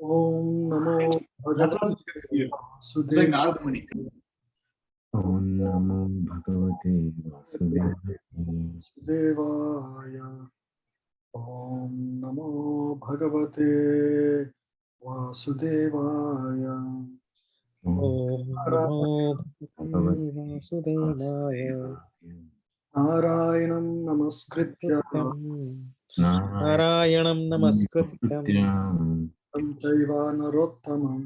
Om Namo Bhagavate Vasudevaya. Om Namo Bhagavate Vasudevaya. Om Namo Bhagavate Vasudevaya. Om Namo Bhagavate Vasudevaya. Narayanam Namaskritya Narayanam Namaskrityam Chaiva Narottamam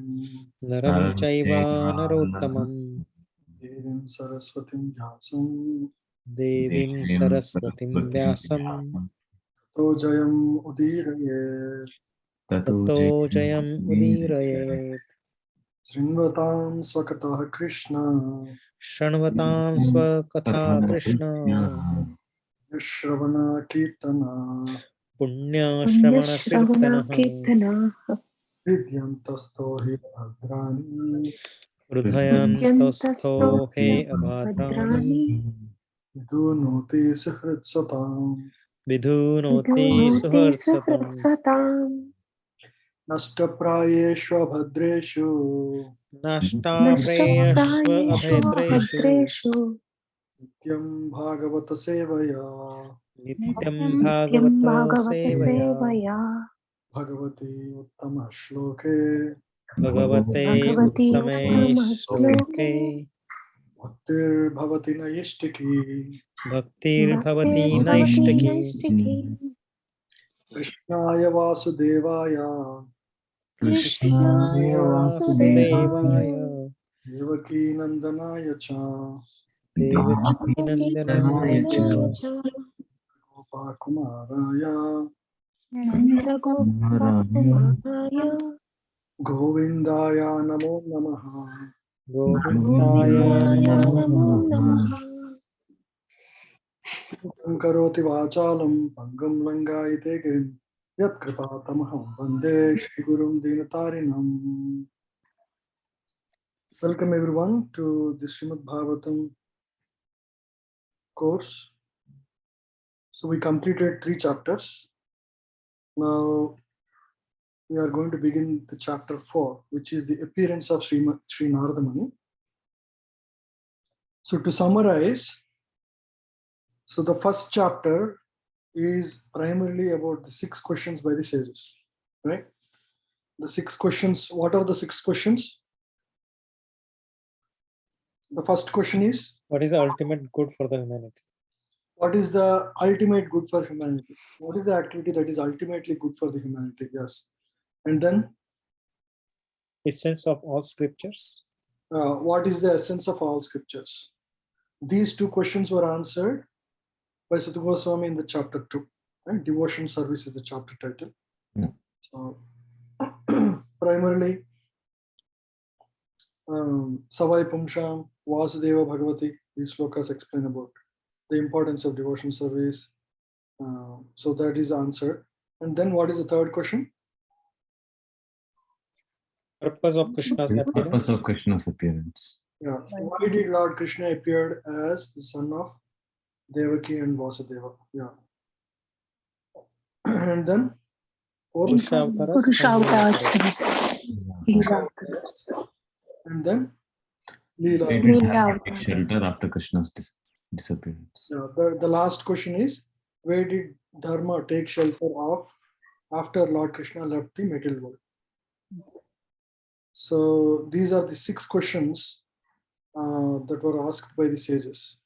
Naram Chaiva Narottamam Devim Saraswatim Vyasam Devim Saraswatim Vyasam Tato Jayam Udirayet Tato Jayam Udirayet Srinvatam Swakatah Krishna Shanvatam Swakatha Krishna Shravana Kirtana Punya Shravana Kirtana Hridyantasto hi bhadrani Hridayantastho he abhadrani Vidunoti suhritsatam Vidhunoti suharsatam Nashtaprayeshva bhadreshu Nashta preyashva abhedreshu Nityam bhagavata sevaya Nityam Bhagavata Sevaya Bhagavati uttama shloke Bhagavate Uttame Shloke Bhaktir bhavati nayishtiki Bhaktir Bhavati Naishtaki Krishnaya Vasudevaya Krishnaya Vasudevaya Devaki Nandanaya cha Devaki Nandanaya cha Gopakumaraya Govindaya Namo Namaha Govindaya Namo Namaha Karoti Vachalam Pangam Langayate Girim Yat Kripatamaham Vande Shri Gurum Dinatarinam. Welcome everyone to the Srimad Bhagavatam course. So we completed 3 chapters. Now we are going to begin the chapter 4, which is the appearance of Sri Narada Muni. So to summarize, so the first chapter is primarily about the 6 questions by the sages, right? The 6 questions, what are the 6 questions? The first question is, What is the ultimate good for the humanity? what is the ultimate good for humanity? What is the activity that is ultimately good for the humanity? Yes. And then, Essence of all scriptures. what is the essence of all scriptures? These 2 questions were answered by Sutta Goswami in the chapter 2. Right? Devotion service is the chapter title. So primarily, Savai Pumsham, Vasudeva Bhagavati, these slokas explain about the importance of devotion service. So that is answered. And then what is the third question? Purpose of Krishna's appearance. Purpose of Krishna's appearance. Yeah. Why did Lord Krishna appear as the son of Devaki and Vasudeva? Yeah. And then Purushavtaras. and then Leela. Where did Dharma take shelter after Krishna's disappearance? Yeah, the last question is, where did Dharma take shelter of after Lord Krishna left the material world? So these are the 6 questions that were asked by the sages.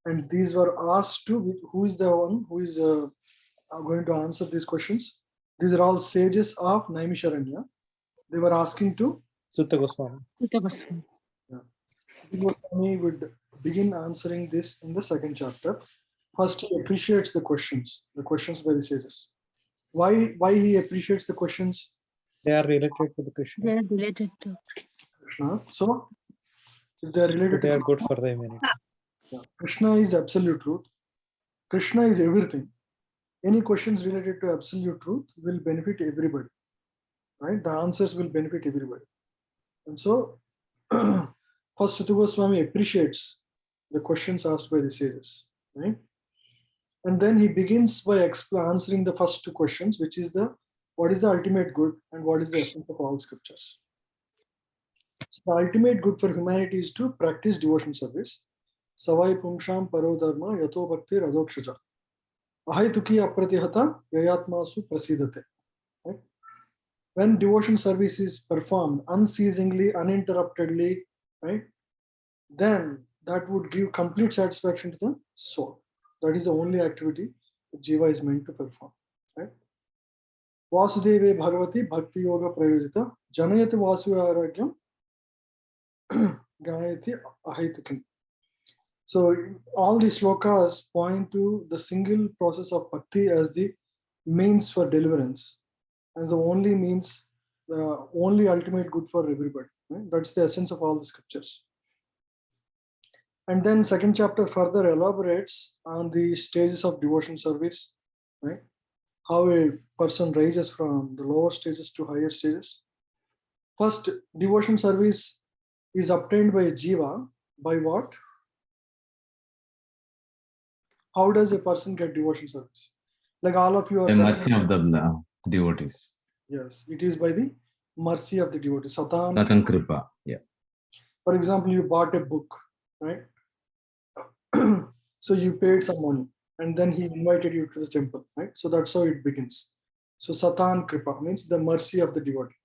And these were asked to, who is the one who is going to answer these questions? These are all sages of Naimisharanya. They were asking to Sutta Goswami. Yeah. Goswami would begin answering this in the 2nd chapter. First, he appreciates the questions by the sages. Why he appreciates the questions? They are related to the Krishna. They are related to Krishna. So, if they are related They to are good for the humanity. Yeah. Krishna is absolute truth. Krishna is everything. Any questions related to absolute truth will benefit everybody. Right? The answers will benefit everybody. And so, first Sutta Goswami appreciates the questions asked by the sages. Right? And then he begins by answering the first 2 questions, which is the what is the ultimate good and what is the essence of all scriptures. So the ultimate good for humanity is to practice devotion service. Savai pumsham paro dharma yato bhakti radokshaja. Ahaituki apratihata yayatmasu prasidate. Right? When devotion service is performed unceasingly, uninterruptedly, right, then that would give complete satisfaction to the soul. That is the only activity that Jiva is meant to perform. Right? Vasudeve Bhagavati Bhakti Yoga Prayojita Janayati Vasudeva Aragyam Ganayati Ahaitukim. So all these slokas point to the single process of bhakti as the means for deliverance and the only means, the only ultimate good for everybody. Right? That's the essence of all the scriptures. And then second chapter further elaborates on the stages of devotion service, right? How a person rises from the lower stages to higher stages. First, devotion service is obtained by a jiva by what? How does a person get devotion service? Like all of you are The mercy of the devotees. Yes, it is by the mercy of the devotee. Satan. Satan Kripa. Yeah. For example, you bought a book, right? So you paid some money and then he invited you to the temple, right? So that's how it begins. So Satan Kripa means the mercy of the devotee.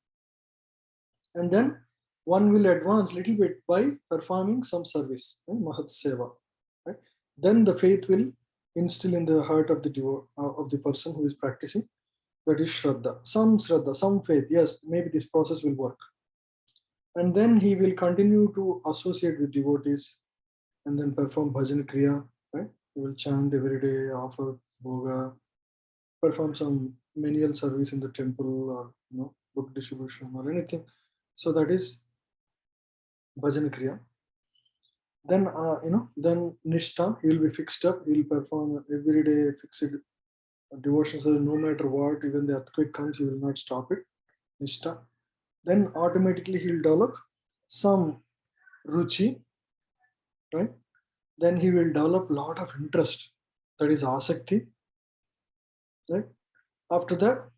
And then one will advance little bit by performing some service, right? Mahat Seva, right? Then the faith will instill in the heart of the person who is practicing. That is Shraddha, some faith. Yes, maybe this process will work. And then he will continue to associate with devotees and then perform bhajan kriya, right? He will chant every day, offer bhoga, perform some menial service in the temple or book distribution or anything. So that is bhajan kriya. Then then nishtha, he will be fixed up. He will perform every day fixed devotion service, no matter what. Even the earthquake comes, he will not stop it. Nishtha. Then automatically he will develop some ruchi, right? Then he will develop a lot of interest, that is asakti, right? After that,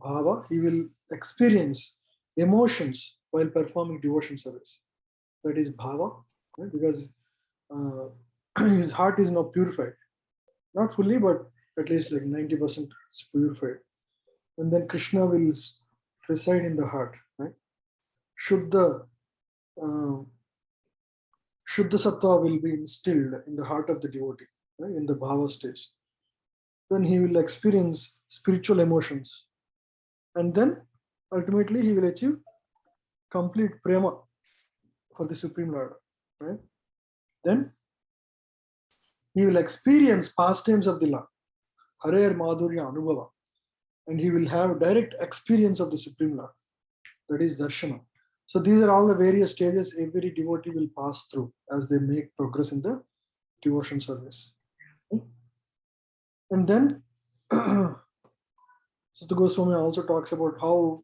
bhava, he will experience emotions while performing devotion service, that is bhava, right? Because his heart is now purified, not fully, but at least like 90% is purified. And then Krishna will reside in the heart, right? Shuddha Sattva will be instilled in the heart of the devotee, right, in the bhava stage. Then he will experience spiritual emotions. And then ultimately he will achieve complete prema for the Supreme Lord. Right? Then he will experience pastimes of the Lord, Harer Madhurya Anubhava. And he will have direct experience of the Supreme Lord. That is Darshana. So these are all the various stages every devotee will pass through as they make progress in the devotion service. And then Sutta Goswami also talks about how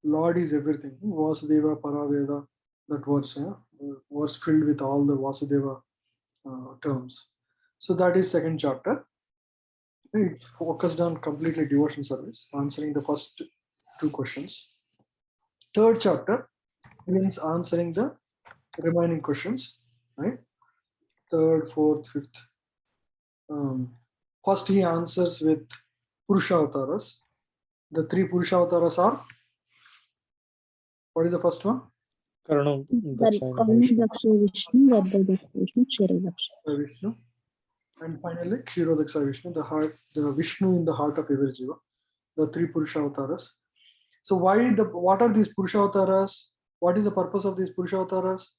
Lord is everything. Vasudeva Paraveda, that verse filled with all the Vasudeva terms. So that is second chapter. It's focused on completely devotion service, answering the first two questions. Third chapter begins answering the remaining questions, right? Third, fourth, fifth. First he answers with Purusha Avataras. The three Purusha Avataras are, what is the first one? Karanam Daksha Vishnu, Vardha Vishnu, Kshirodaksha. Vishnu. And finally, Kshirodaksha Vishnu, the Vishnu in the heart of every Jiva. The three Purusha Avataras. So what are these Purusha Avataras? What is the purpose of these Purusha Avataras?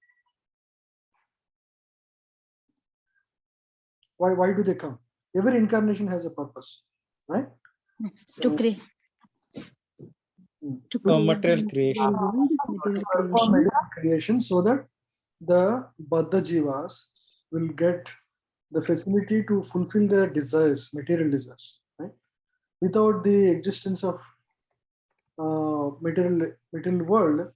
Why do they come? Every incarnation has a purpose, right? To create. material creation. Perform material creation so that the Baddha Jivas will get the facility to fulfill their desires, material desires, right? Without the existence of material world,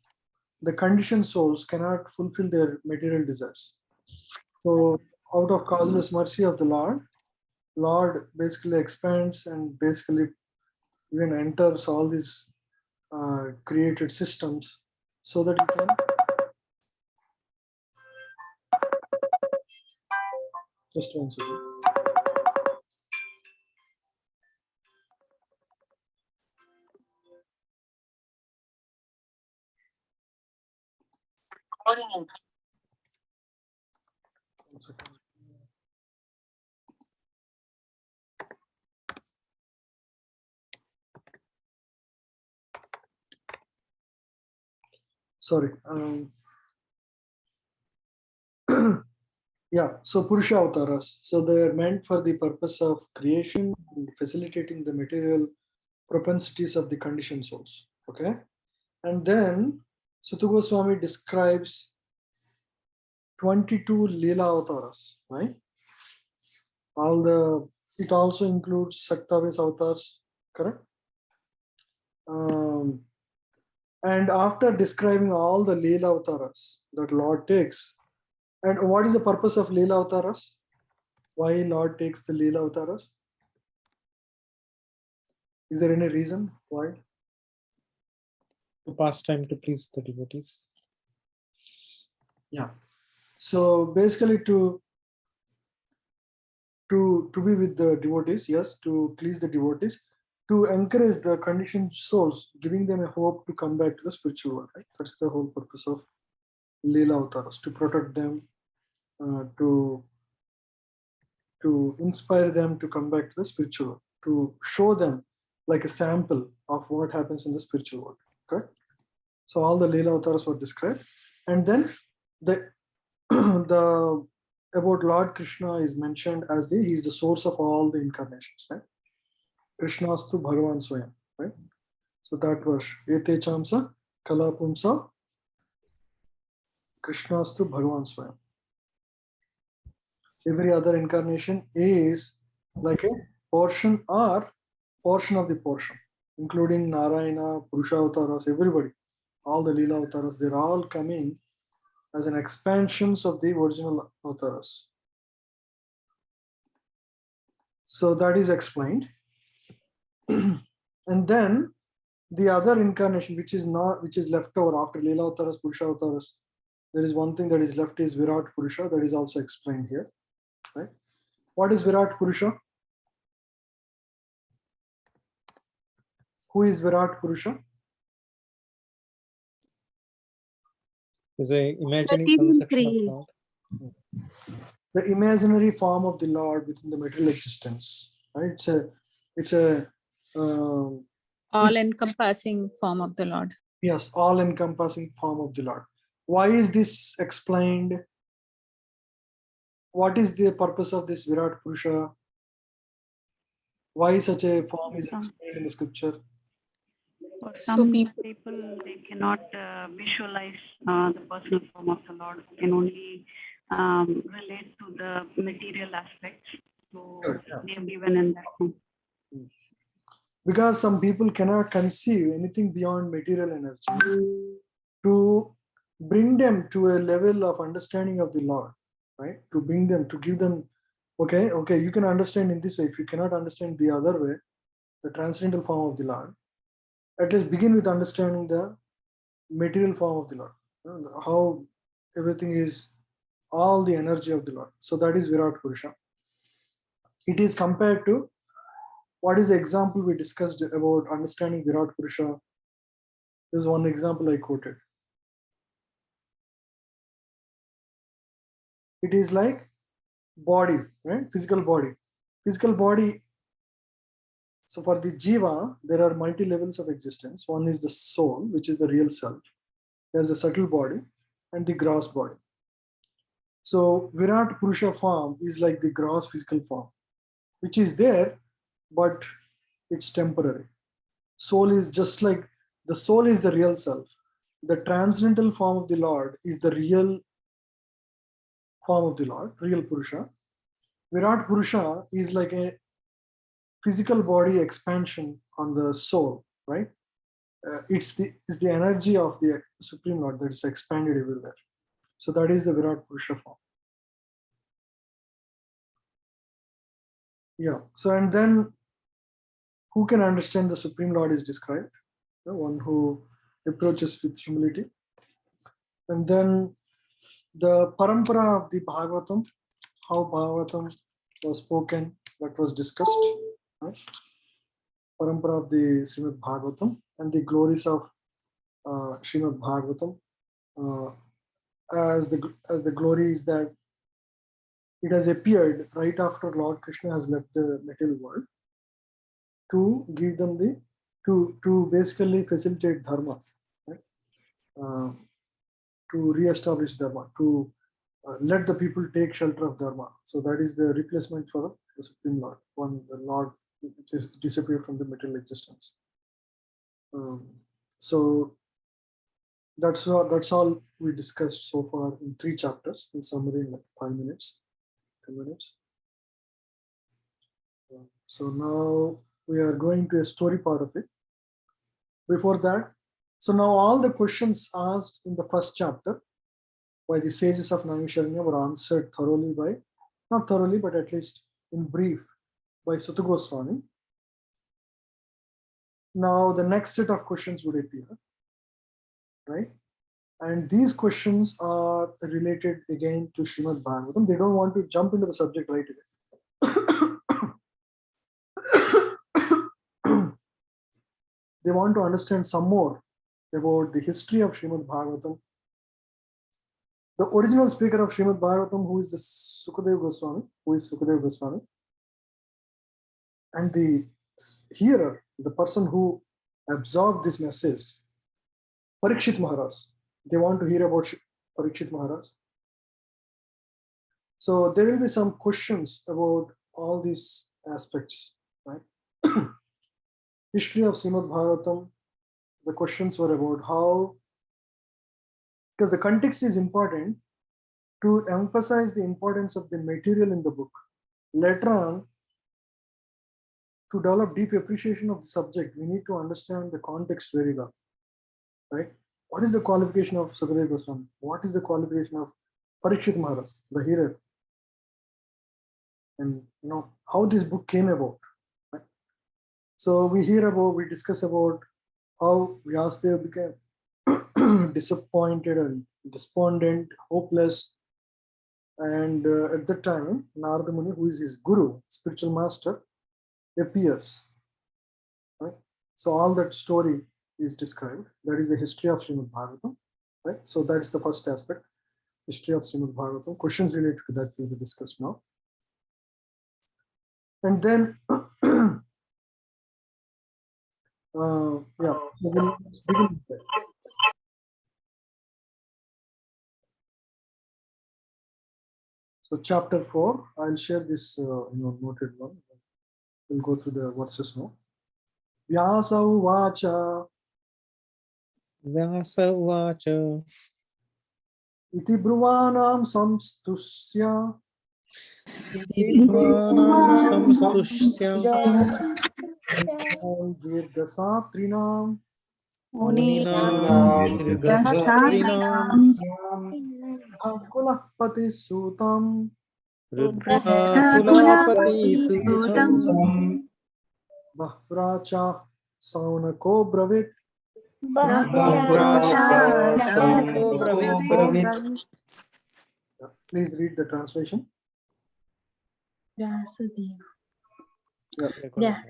the conditioned souls cannot fulfill their material desires. So out of causeless mercy of the Lord basically expands and basically even enters all these created systems so that you can just one second. One second. Sorry. Yeah, so Purusha Avataras. So they are meant for the purpose of creation and facilitating the material propensities of the conditioned souls. Okay. And then Suta Goswami describes 22 Leela Avataras, right? It also includes Saktaves avatars, correct? And after describing all the Leela Avataras that Lord takes, and what is the purpose of Leela Avataras? Why Lord takes the Leela Avataras? Is there any reason why? To pass time to please the devotees. Yeah. So basically to be with the devotees, yes, to please the devotees, to encourage the conditioned souls, giving them a hope to come back to the spiritual world, right? That's the whole purpose of Leela Avataras, to protect them, to inspire them to come back to the spiritual world, to show them like a sample of what happens in the spiritual world. Okay. So all the Leela avatars were described, and then the the about Lord Krishna is mentioned as he is the source of all the incarnations. Right? Krishnastu Bhagavan Swayam. Right. So that was Ete Chamsa Kalapumsa Krishnastu Bhagavan Swayam. Every other incarnation is like a portion or portion of the portion, including Narayana, Purusha Avataras, everybody, all the Leela Avataras, they're all coming as an expansions of the original Avataras. So that is explained. And then the other incarnation, which is left over after Leela Avataras, Purusha Avataras, there is one thing that is left is Virat Purusha, that is also explained here. Right? What is Virat Purusha? Who is Virat Purusha? Is a imaginary That is conception of create. God. The imaginary form of the Lord within the material existence. Right? It's a all-encompassing form of the Lord. yes, all-encompassing form of the Lord. Why is this explained? What is the purpose of this Virat Purusha? Why such a form is explained in the scripture? For So some people- people, they cannot visualize the personal form of the Lord. They can only relate to the material aspects. So Sure, yeah. they are given in that form. Because some people cannot conceive anything beyond material energy. To bring them to a level of understanding of the Lord, right? To bring them, to give them, okay, you can understand in this way. If you cannot understand the other way, the transcendental form of the Lord, at least begin with understanding the material form of the Lord, how everything is, all the energy of the Lord. So that is Virat Purusha. It is compared to, what is the example we discussed about understanding Virat Purusha? There's one example I quoted. It is like body, right? Physical body. Physical body. So for the jiva, there are multi levels of existence. One is the soul, which is the real self. There's a subtle body and the gross body. So Virat Purusha form is like the gross physical form, which is there, but it's temporary. Soul is just like, the soul is the real self. The transcendental form of the Lord is the real form of the Lord, real Purusha. Virat Purusha is like a physical body expansion on the soul, right? It's the energy of the Supreme Lord that is expanded everywhere. So that is the Virat Purusha form. Yeah. So and then who can understand the Supreme Lord is described? the one who approaches with humility. And then the parampara of the Bhagavatam, how Bhagavatam was spoken, that was discussed. Right? Parampara of the Srimad Bhagavatam and the glories of Srimad Bhagavatam. As the glory is that it has appeared right after Lord Krishna has left the material world to give them to basically facilitate dharma, right? To re-establish dharma, to let the people take shelter of dharma. So that is the replacement for the Supreme Lord, the Lord which is disappeared from the material existence. So that's all we discussed so far in 3 chapters. In summary, in like 5 minutes, 10 minutes. So now we are going to a story part of it. Before that, so now all the questions asked in the first chapter by the sages of Naimisharanya were answered thoroughly by, not thoroughly, but at least in brief, by Suta Goswami. Now the next set of questions would appear, right? And these questions are related again to Srimad Bhagavatam. They don't want to jump into the subject right away. They want to understand some more about the history of Srimad Bhagavatam. The original speaker of Srimad Bhagavatam, who is the Sukadeva Goswami, and the hearer, the person who absorbed this message, Parikshit Maharaj. They want to hear about Parikshit Maharaj. So there will be some questions about all these aspects, right? History of Srimad Bhagavatam. The questions were about how, because the context is important to emphasize the importance of the material in the book. Later on, to develop deep appreciation of the subject, we need to understand the context very well, right? What is the qualification of Sukadeva Goswami? What is the qualification of Parikshit Maharaj, the hearer? And how this book came about. Right? So we discuss about how Vyasadeva became disappointed and despondent, hopeless. And at that time, Narada Muni, who is his guru, spiritual master, appears. Right? So all that story is described. That is the history of Srimad Bhagavatam. Right? So that's the first aspect, history of Srimad Bhagavatam. Questions related to that will be discussed now. And then, we'll begin with that. So chapter 4, I'll share this noted one. We'll go through the verses now. Vyasa uvacha Vyasa uvacha iti bruvanam samstusya Vidvanam samstushya Dirghasatrinam Muninam Dirghasatrinam Kulapati Sutam Rudrakulapati Sutam Bahracha Saunako Bravit. Please read the translation. Vyasadeva. Yeah.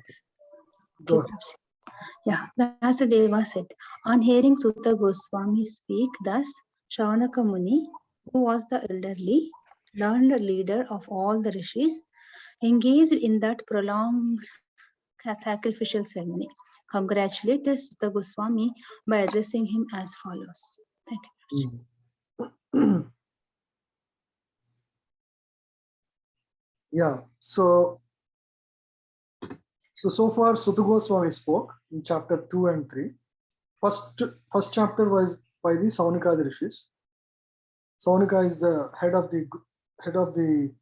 Go ahead. Yeah, Vyasadeva said, on hearing Suta Goswami speak thus, Shaunaka Muni, who was the elderly, learned leader of all the rishis, engaged in that prolonged sacrificial ceremony, congratulated Suta Goswami by addressing him as follows. Thank you. Yeah, so far Suta Goswami spoke in chapter 2 and 3. First chapter was by the Saunika rishis. Saunika is the head of the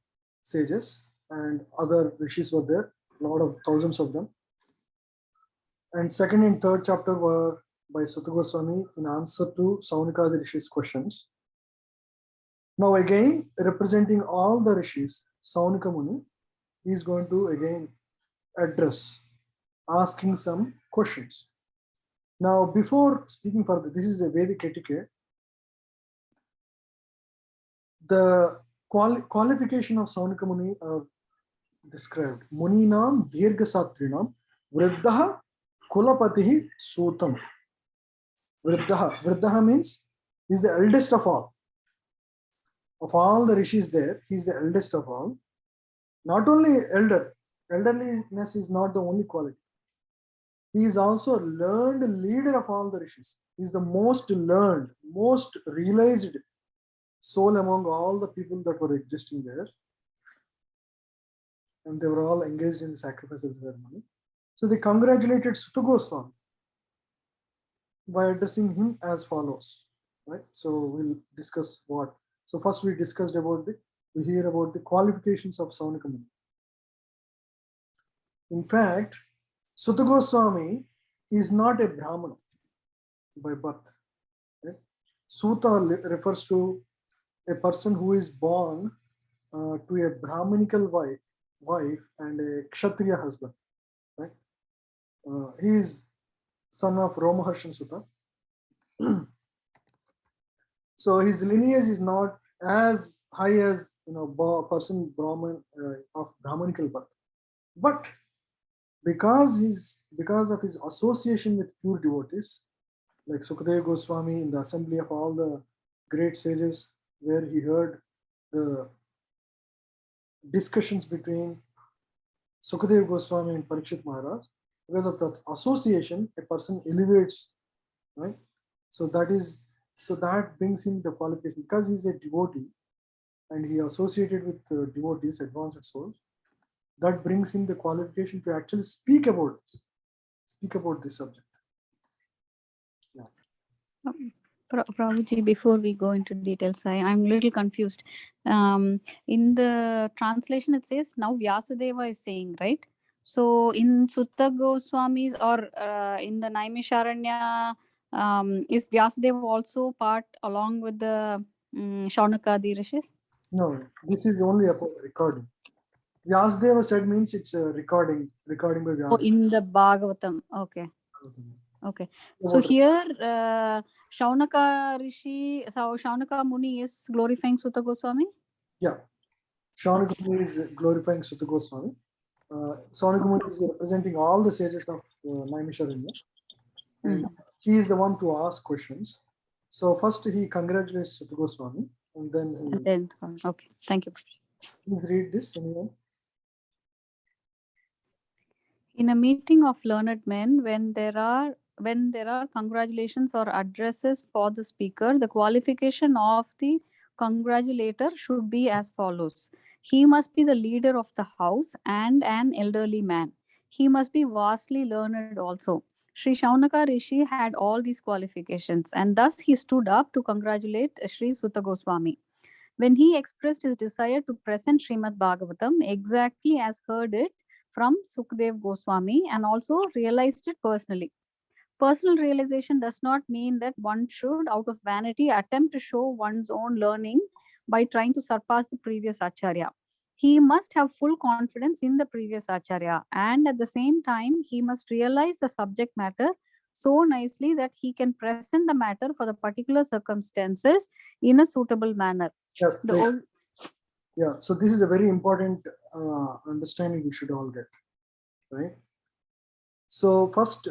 sages, and other rishis were there, thousands of them. And second and third chapter were by Suta Goswami in answer to Saunika rishis questions. Now again, representing all the rishis, Saunika Muni is going to again address, asking some questions. Now, before speaking further, this is a Vedic etiquette. The qualification of Saunaka Muni are described. Muninam Dirghasatrinam Vriddha Kulapatihi Sutam. Vriddha means he's the eldest of all. Of all the rishis there, he's the eldest of all. Not only elderliness is not the only quality. He is also learned leader of all the rishis. He is the most learned, most realized soul among all the people that were existing there. And they were all engaged in the sacrifice of ceremony. So they congratulated Sutta Goswami by addressing him as follows. Right? So we'll discuss what. So first we discussed about we hear about the qualifications of Saunaka Muni. In fact, Sutta Goswami is not a Brahmana by birth. Right? Suta refers to a person who is born to a Brahmanical wife and a Kshatriya husband. Right? He is son of Romaharshan Sutta. So his lineage is not as high as person Brahman of Brahmanical birth, but because of his association with pure devotees, like Sukadeva Goswami in the assembly of all the great sages, where he heard the discussions between Sukadeva Goswami and Parikshit Maharaj. Because of that association, a person elevates, right? So that brings him the qualification, because he's a devotee and he associated with devotees, advanced souls. That brings him the qualification to actually speak about this subject. Yeah. Prabhuji, before we go into details, I'm a little confused. In the translation, it says now Vyasadeva is saying, right? So in Sutta Goswami's or in the Naimisharanya, is Vyasadeva also part along with the Shaunaka Rishis? No, this is only about recording. Vyasadeva said means it's a recording by Vyasadeva. Oh, in the Bhagavatam. Okay. Okay. So here, Shaunaka Rishi, so Shaunaka Muni is glorifying Sutta Goswami? Yeah. Shaunaka Muni is glorifying Sutta Goswami. Shaunaka Muni is representing all the sages of Naimisharanya. And he is the one to ask questions. So first he congratulates Sutta Goswami and then Okay. Thank you. Please read this, anyone. In a meeting of learned men, when there are congratulations or addresses for the speaker, the qualification of the congratulator should be as follows. He must be the leader of the house and an elderly man. He must be vastly learned also. Sri Shaunaka Rishi had all these qualifications, and thus he stood up to congratulate Sri Sutta Goswami. When he expressed his desire to present Srimad Bhagavatam exactly as heard it from Sukadev Goswami and also realized it personally. Personal realization does not mean that one should, out of vanity, attempt to show one's own learning by trying to surpass the previous Acharya. He must have full confidence in the previous Acharya, and at the same time, he must realize the subject matter so nicely that he can present the matter for the particular circumstances in a suitable manner. Yes. Yeah. So this is a very important understanding we should all get, right? So first,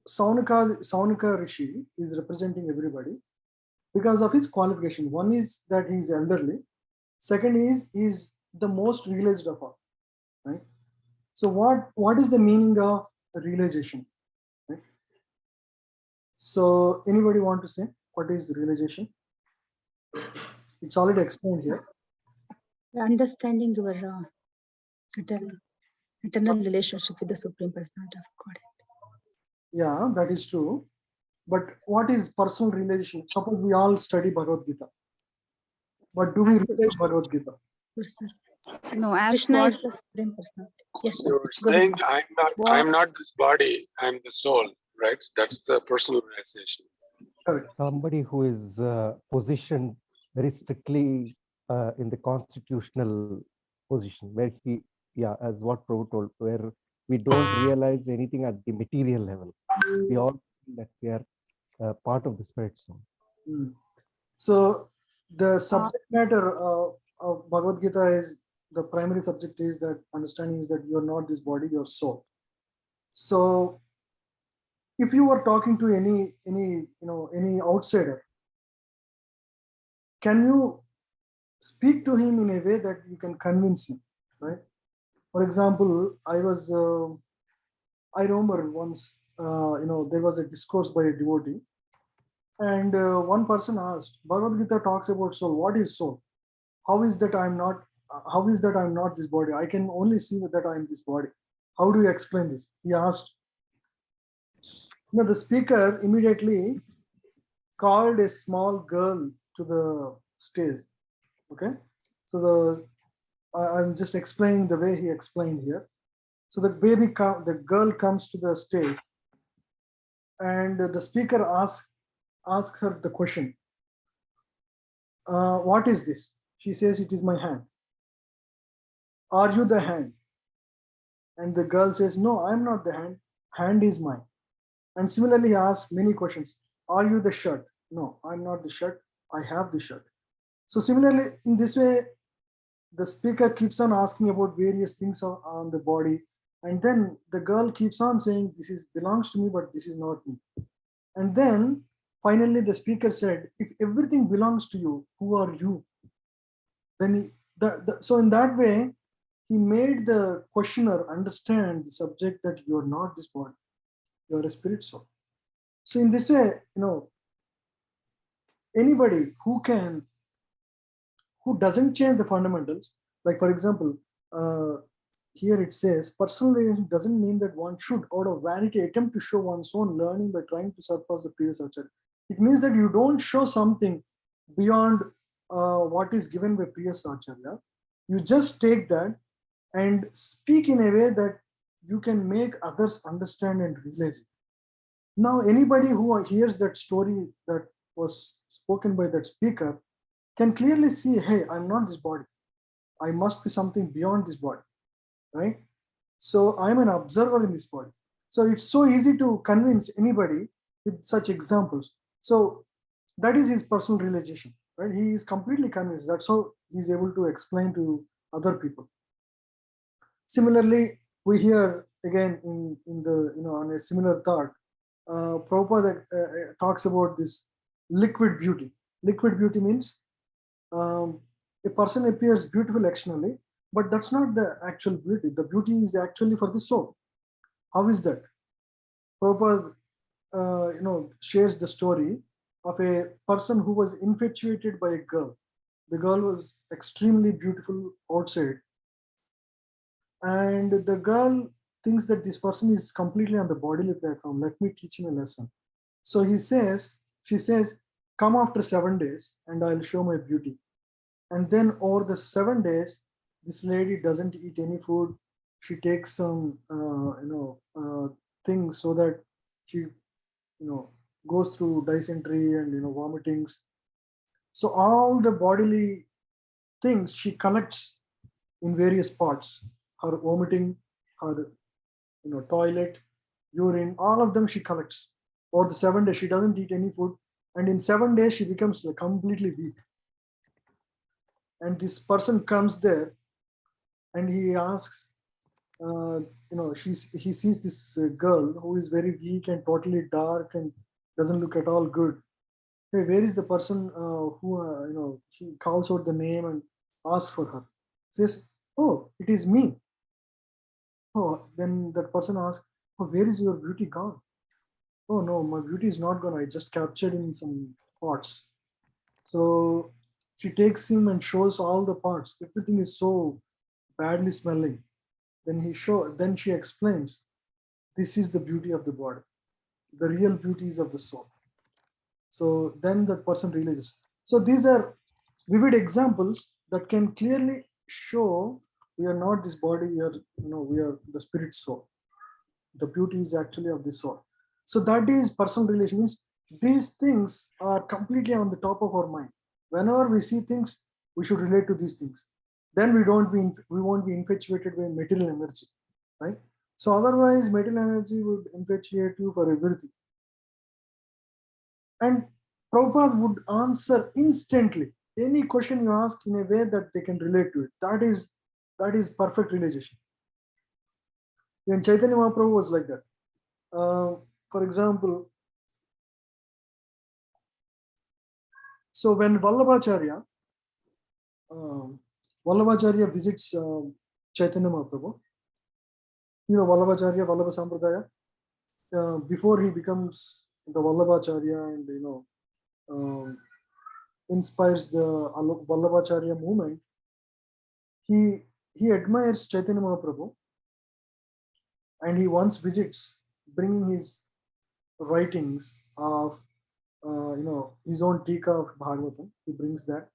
Saunaka Rishi is representing everybody because of his qualification. One is that he is elderly. Second is he is the most realized of all, right? So what is the meaning of realization? Right? So anybody want to say what is realization? It's already explained here. Understanding your eternal relationship with the Supreme Personality of Godhead. Yeah, that is true. But what is personal realization? Suppose we all study Bhagavad Gita. But do we realize Bhagavad Gita? Yes, sir. No, as Krishna God, is the Supreme Personality. Yes, sir. You're Go ahead. saying I'm not this body, I'm the soul, right? That's the personal realization. Correct. Somebody who is positioned very strictly in the constitutional position, where he, as what Prabhu told, where we don't realize anything at the material level. We all that we are part of the spirit soul. So the subject matter of Bhagavad Gita is, the primary subject is that understanding is that you are not this body, you are soul. So if you are talking to any outsider, can you speak to him in a way that you can convince him, right? For example, I remember once, there was a discourse by a devotee, and one person asked, Bhagavad Gita talks about soul. What is soul? How is that I'm not? How is that I'm not this body? I can only see that I'm this body. How do you explain this? He asked. The speaker immediately called a small girl to the stage. Okay, so I'm just explaining the way he explained here. So the girl comes to the stage, and the speaker asks her the question, what is this? She says, it is my hand. Are you the hand? And the girl says, no, I'm not the hand. Hand is mine. And similarly, he asks many questions. Are you the shirt? No, I'm not the shirt. I have the shirt. So similarly, in this way, the speaker keeps on asking about various things on the body. And then the girl keeps on saying, this belongs to me, but this is not me. And then finally, the speaker said, if everything belongs to you, who are you? Then so in that way, he made the questioner understand the subject that you are not this body, you are a spirit soul. So in this way, anybody who doesn't change the fundamentals, like for example, here it says, personal relation doesn't mean that one should, out of vanity, attempt to show one's own learning by trying to surpass the previous acharya. It means that you don't show something beyond what is given by previous acharya. You just take that and speak in a way that you can make others understand and realize it. Now, anybody who hears that story that was spoken by that speaker can clearly see, hey, I'm not this body. I must be something beyond this body, right? So I'm an observer in this body. So it's so easy to convince anybody with such examples. So that is his personal realization, right? He is completely convinced. That's how he's able to explain to other people. Similarly, we hear again in the on a similar thought, Prabhupada talks about this liquid beauty. Liquid beauty means a person appears beautiful externally, but that's not the actual beauty. The beauty is actually for the soul. How is that? Prabhupada shares the story of a person who was infatuated by a girl. The girl was extremely beautiful outside, and the girl thinks that this person is completely on the bodily platform. Let me teach him a lesson. So she says, come after 7 days and I'll show my beauty. And then over the 7 days, this lady doesn't eat any food. She takes some, things so that she, goes through dysentery and, vomitings. So all the bodily things she collects in various parts. Her vomiting, her toilet, urine, all of them she collects. Over the 7 days, she doesn't eat any food. And in 7 days, she becomes completely weak. And this person comes there and he asks, he sees this girl who is very weak and totally dark and doesn't look at all good. Hey, where is the person who, he calls out the name and asks for her. Says, oh, it is me. Oh, then that person asks, oh, where is your beauty gone? Oh no, my beauty is not gone. I just captured in some pots. So she takes him and shows all the parts. Everything is so badly smelling. Then she explains, this is the beauty of the body. The real beauty is of the soul. So then that person realizes. So these are vivid examples that can clearly show we are not this body, we are the spirit soul. The beauty is actually of the soul. So that is personal relation. Means these things are completely on the top of our mind. Whenever we see things, we should relate to these things. Then we won't be infatuated by material energy, right? So otherwise, material energy would infatuate you for everything. And Prabhupada would answer instantly any question you ask in a way that they can relate to it. That is perfect realization. Even Chaitanya Mahaprabhu was like that. For example, so when Vallabhacharya visits Chaitanya Mahaprabhu, you know Vallabhacharya, Vallabha Sampradaya, before he becomes the Vallabhacharya and inspires the Vallabhacharya movement, he admires Chaitanya Mahaprabhu, and he once visits, bringing his writings of his own Tika of Bhagavatam. He brings that,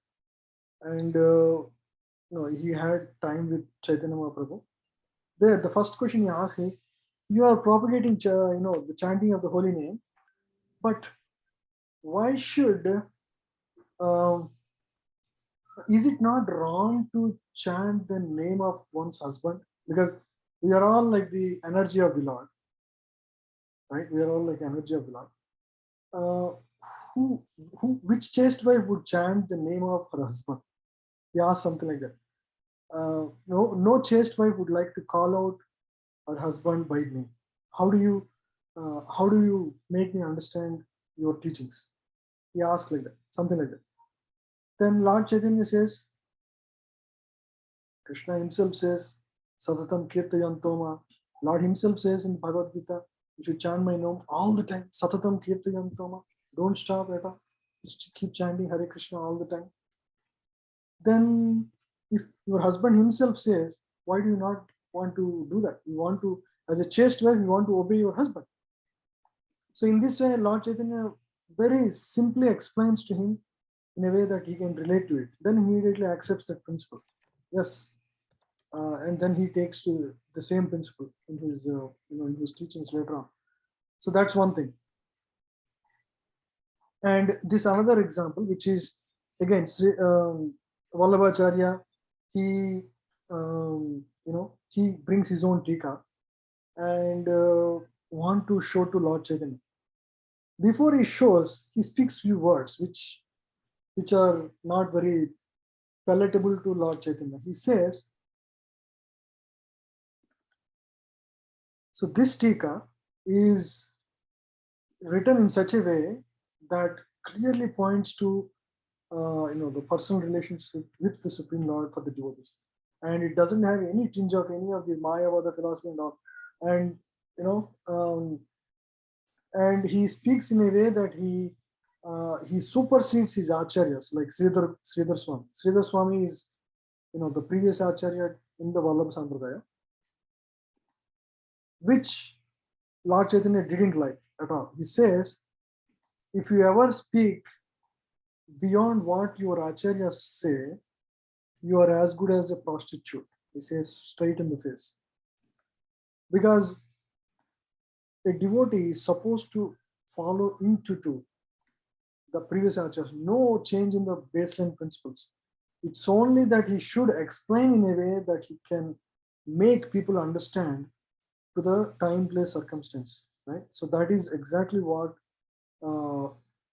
and he had time with Chaitanya Mahaprabhu. There, the first question he asks is, "You are propagating, the chanting of the holy name, but why should? Is it not wrong to chant the name of one's husband? Because we are all like the energy of the Lord, right? We are all like energy of the Lord. Which chaste wife would chant the name of her husband?" He asked something like that. No chaste wife would like to call out her husband by name. How do you make me understand your teachings? He asked like that, something like that. Then Lord Chaitanya says, Krishna himself says, Satatam Kirtayantoma. Lord himself says in Bhagavad Gita, you should chant my name all the time. Satatam Kirtayantoma. Don't stop at all. Just keep chanting Hare Krishna all the time. Then if your husband himself says, why do you not want to do that? You want to, as a chaste wife, you want to obey your husband. So in this way, Lord Chaitanya very simply explains to him in a way that he can relate to it. Then immediately accepts that principle. Yes. And then he takes to the same principle in his, in his teachings later on. So that's one thing. And this another example, which is again Vallabhacharya. He he brings his own tika and want to show to Lord Chaitanya. Before he shows, he speaks few words which are not very palatable to Lord Chaitanya. He says, so this tika is written in such a way that clearly points to the personal relationship with the Supreme Lord for the devotees, and it doesn't have any tinge of any of the Mayavada philosophy and all. And and he speaks in a way that he supersedes his acharyas, like Sridhar Swami. Sridhar Swami is the previous acharya in the Vallabha Sampradaya, which Lord Chaitanya didn't like at all. He says, if you ever speak beyond what your acharyas say, you are as good as a prostitute. He says straight in the face. Because a devotee is supposed to follow into the previous acharyas, no change in the baseline principles. It's only that he should explain in a way that he can make people understand to the time, place, circumstance, right? So that is exactly what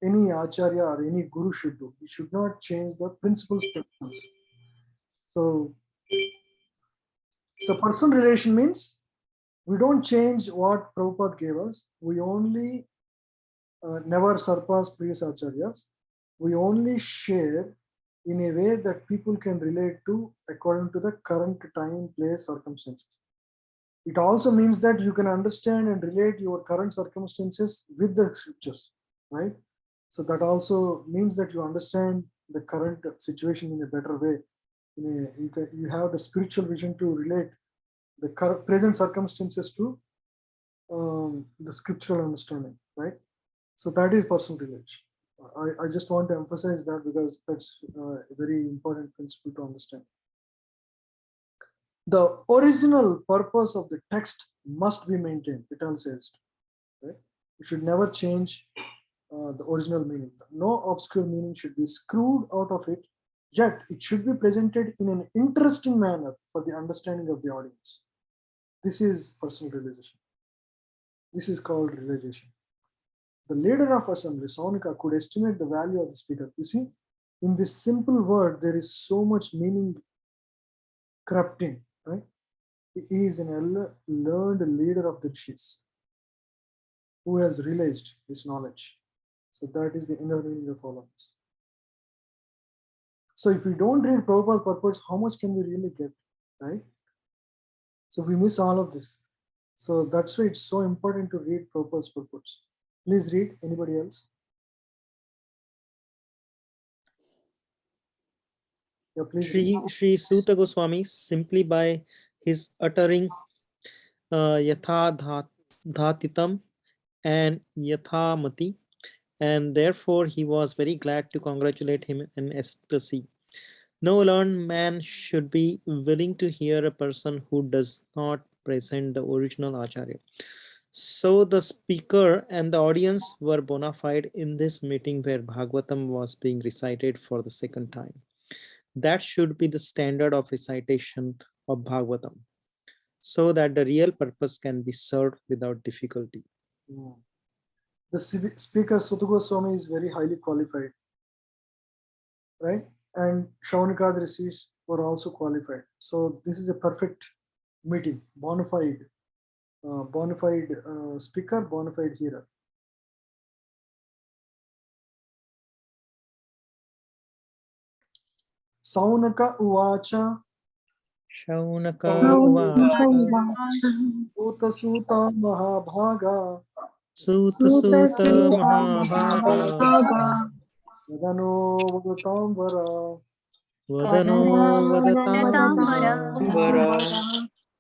any acharya or any guru should do. He should not change the principles themselves. So personal relation means we don't change what Prabhupada gave us. We only never surpass previous acharyas. We only share in a way that people can relate to according to the current time, place, circumstances. It also means that you can understand and relate your current circumstances with the scriptures, right? So that also means that you understand the current situation in a better way. You have the spiritual vision to relate the present circumstances to the scriptural understanding, right? So that is personal relation. I just want to emphasize that because that's a very important principle to understand. The original purpose of the text must be maintained, it all says, right? You should never change the original meaning. No obscure meaning should be screwed out of it, yet it should be presented in an interesting manner for the understanding of the audience. This is personal realization. This is called realization. the leader of assembly, Saunika, could estimate the value of the speaker. You see, in this simple word, there is so much meaning corrupting, right? He is an learned leader of the rishis who has realized his knowledge. So that is the inner meaning of all of this. So if we don't read Prabhupada's purports, how much can we really get, right? So we miss all of this. So that's why it's so important to read Prabhupada's purports. Please read. Anybody else? Yeah, please read. Sri Suta Goswami, simply by his uttering Yatha Dhatitam and Yathamati, and therefore he was very glad to congratulate him in ecstasy. No learned man should be willing to hear a person who does not present the original Acharya. So the speaker and the audience were bona fide in this meeting where Bhagavatam was being recited for the second time. That should be the standard of recitation of Bhagavatam, so that the real purpose can be served without difficulty. The speaker Suta Goswami is very highly qualified, right? And Shaunikad rishis were also qualified. So this is a perfect meeting, bona fide speaker, bona fide hearer. Saunaka Uvacha. Shaunaka Suta Suta Mahabhaga. Suta Mahabhaga. Vadano Vadatam Vara. Vadano Vadatam Vara.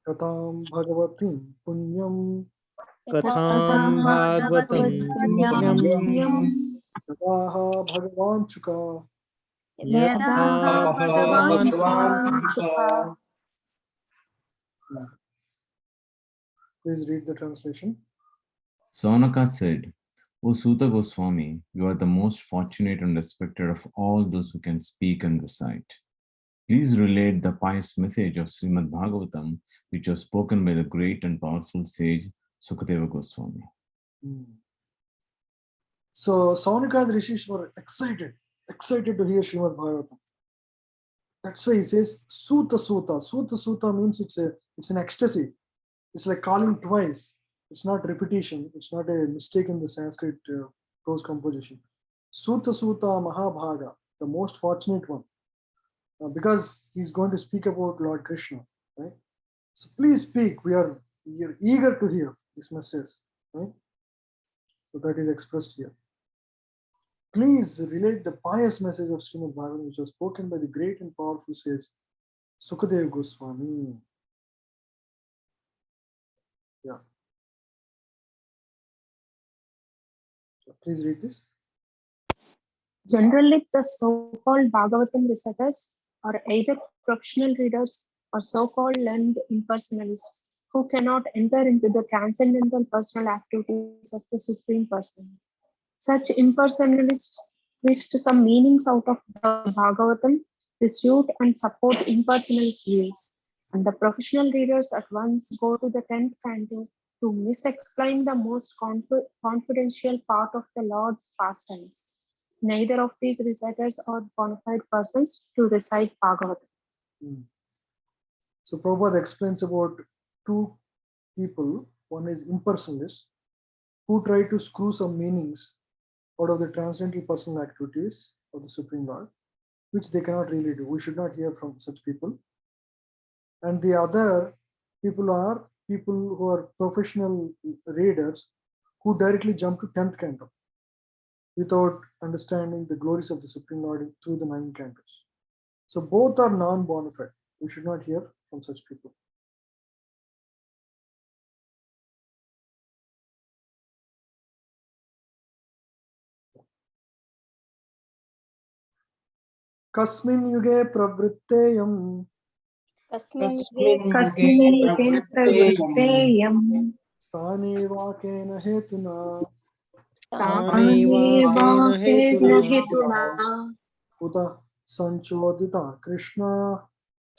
Katam Bhagavatim Punyam. Katham Bhagavatam Punyam. Yadaha Bhagavan Chuka. Yatha Bhagavan. Please read the translation. Saunaka said, O Suta Goswami, you are the most fortunate and respected of all those who can speak and recite. Please relate the pious message of Srimad Bhagavatam, which was spoken by the great and powerful sage Sukadeva Goswami. So Saunika the rishis were excited to hear Srimad Bhagavatam. That's why he says Suta Suta. Suta Suta means it's an ecstasy. It's like calling twice. It's not repetition. It's not a mistake in the Sanskrit prose composition. Suta Suta Mahabhaga, the most fortunate one, because he's going to speak about Lord Krishna, right? So please speak. We are eager to hear this message, right? So that is expressed here. Please relate the pious message of Srimad Bhagavatam, which was spoken by the great and powerful sage Sukadeva Goswami. Yeah. So please read this. Generally, the so-called Bhagavatam reciters are either professional readers or so-called learned impersonalists who cannot enter into the transcendental personal activities of the Supreme Person. Such impersonalists twist some meanings out of the Bhagavatam to suit and support impersonalist views, and the professional readers at once go to the 10th canto to misexplain the most confidential part of the Lord's pastimes. Neither of these reciters are bona fide persons to recite Bhagavatam. So Prabhupada explains about two people. One is impersonalists who try to screw some meanings out of the transcendental personal activities of the Supreme Lord, which they cannot really do. We should not hear from such people. And the other people are people who are professional readers who directly jump to 10th canto without understanding the glories of the Supreme Lord through the 9 cantos. So both are non-bona fide. We should not hear from such people. Kasmin yuge pravritteyam. Kasmin yuge pravritteyam. Sthane vakena hetuna. Taneva hetuna. Uta sanchodita Krishna.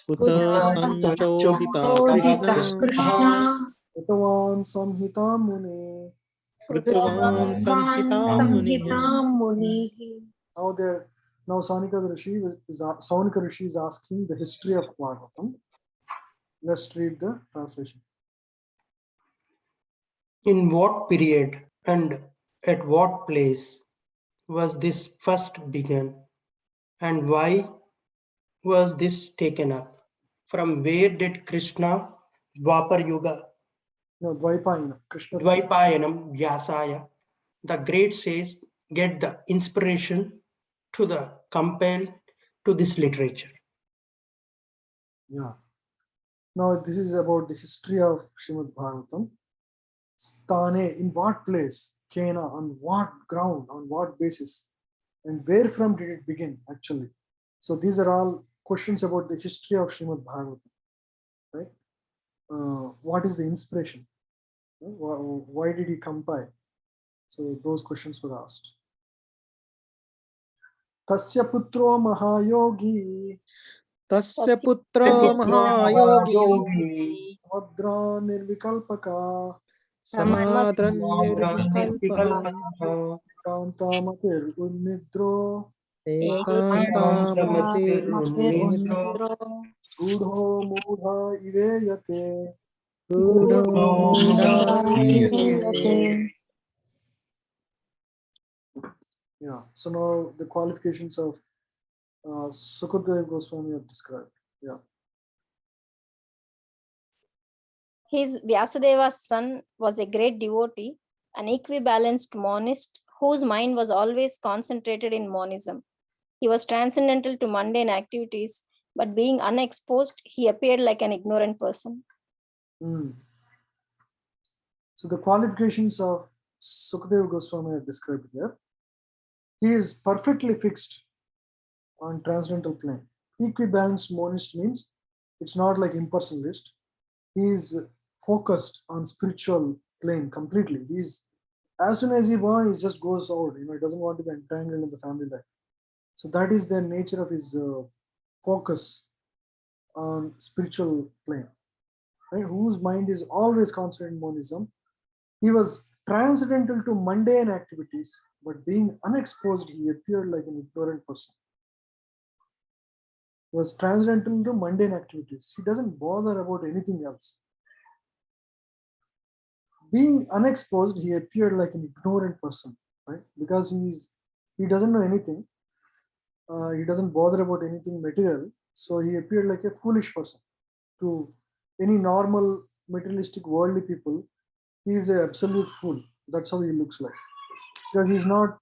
Uta sanchodita Krishna. Utavan samhita mune. Krutvan Samhitam Samhitam Munihi. Now Saunika Rishi is asking the history of Bhagavatam. Let's read the translation. In what period and at what place was this first begun, and why was this taken up? From where did Krishna Dwapar Yuga No, Dvaipayana. Krishna. Dvaipayanam Vyasaya, the great sage, get the inspiration to the compel to this literature? Yeah. Now this is about the history of Srimad Bhagavatam. Sthane, in what place? Kena, on what ground, on what basis? And where from did it begin actually? So these are all questions about the history of Srimad Bhagavatam, right? What is the inspiration? Why did he compile? So those questions were asked. Tasya putro mahayogi Tasya putra mahayogi Madra nirvikalpaka Samadran nirvikalpaha Kantamatir unnidro Ekantamate Gudho mudha iveyate. Gudho mudha iveyate. Yeah, so now the qualifications of Sukadeva Goswami are described. Yeah. His Vyasadeva's son was a great devotee, an equibalanced monist whose mind was always concentrated in monism. He was transcendental to mundane activities, but being unexposed, he appeared like an ignorant person. So the qualifications of Sukadeva Goswami are described here. He is perfectly fixed on transcendental plane. Equibalanced monist means it's not like impersonalist. He is focused on spiritual plane completely. He's, as soon as he born, he just goes out. He doesn't want to be entangled in the family life. So that is the nature of his focus on spiritual plane, right? Whose mind is always concentrated in monism. He was transcendental to mundane activities, but being unexposed, he appeared like an ignorant person. He was transcendental to mundane activities. He doesn't bother about anything else. Being unexposed, he appeared like an ignorant person, right? Because he doesn't know anything. He doesn't bother about anything material. So he appeared like a foolish person. To any normal materialistic worldly people, he is an absolute fool. That's how he looks like. Because he's not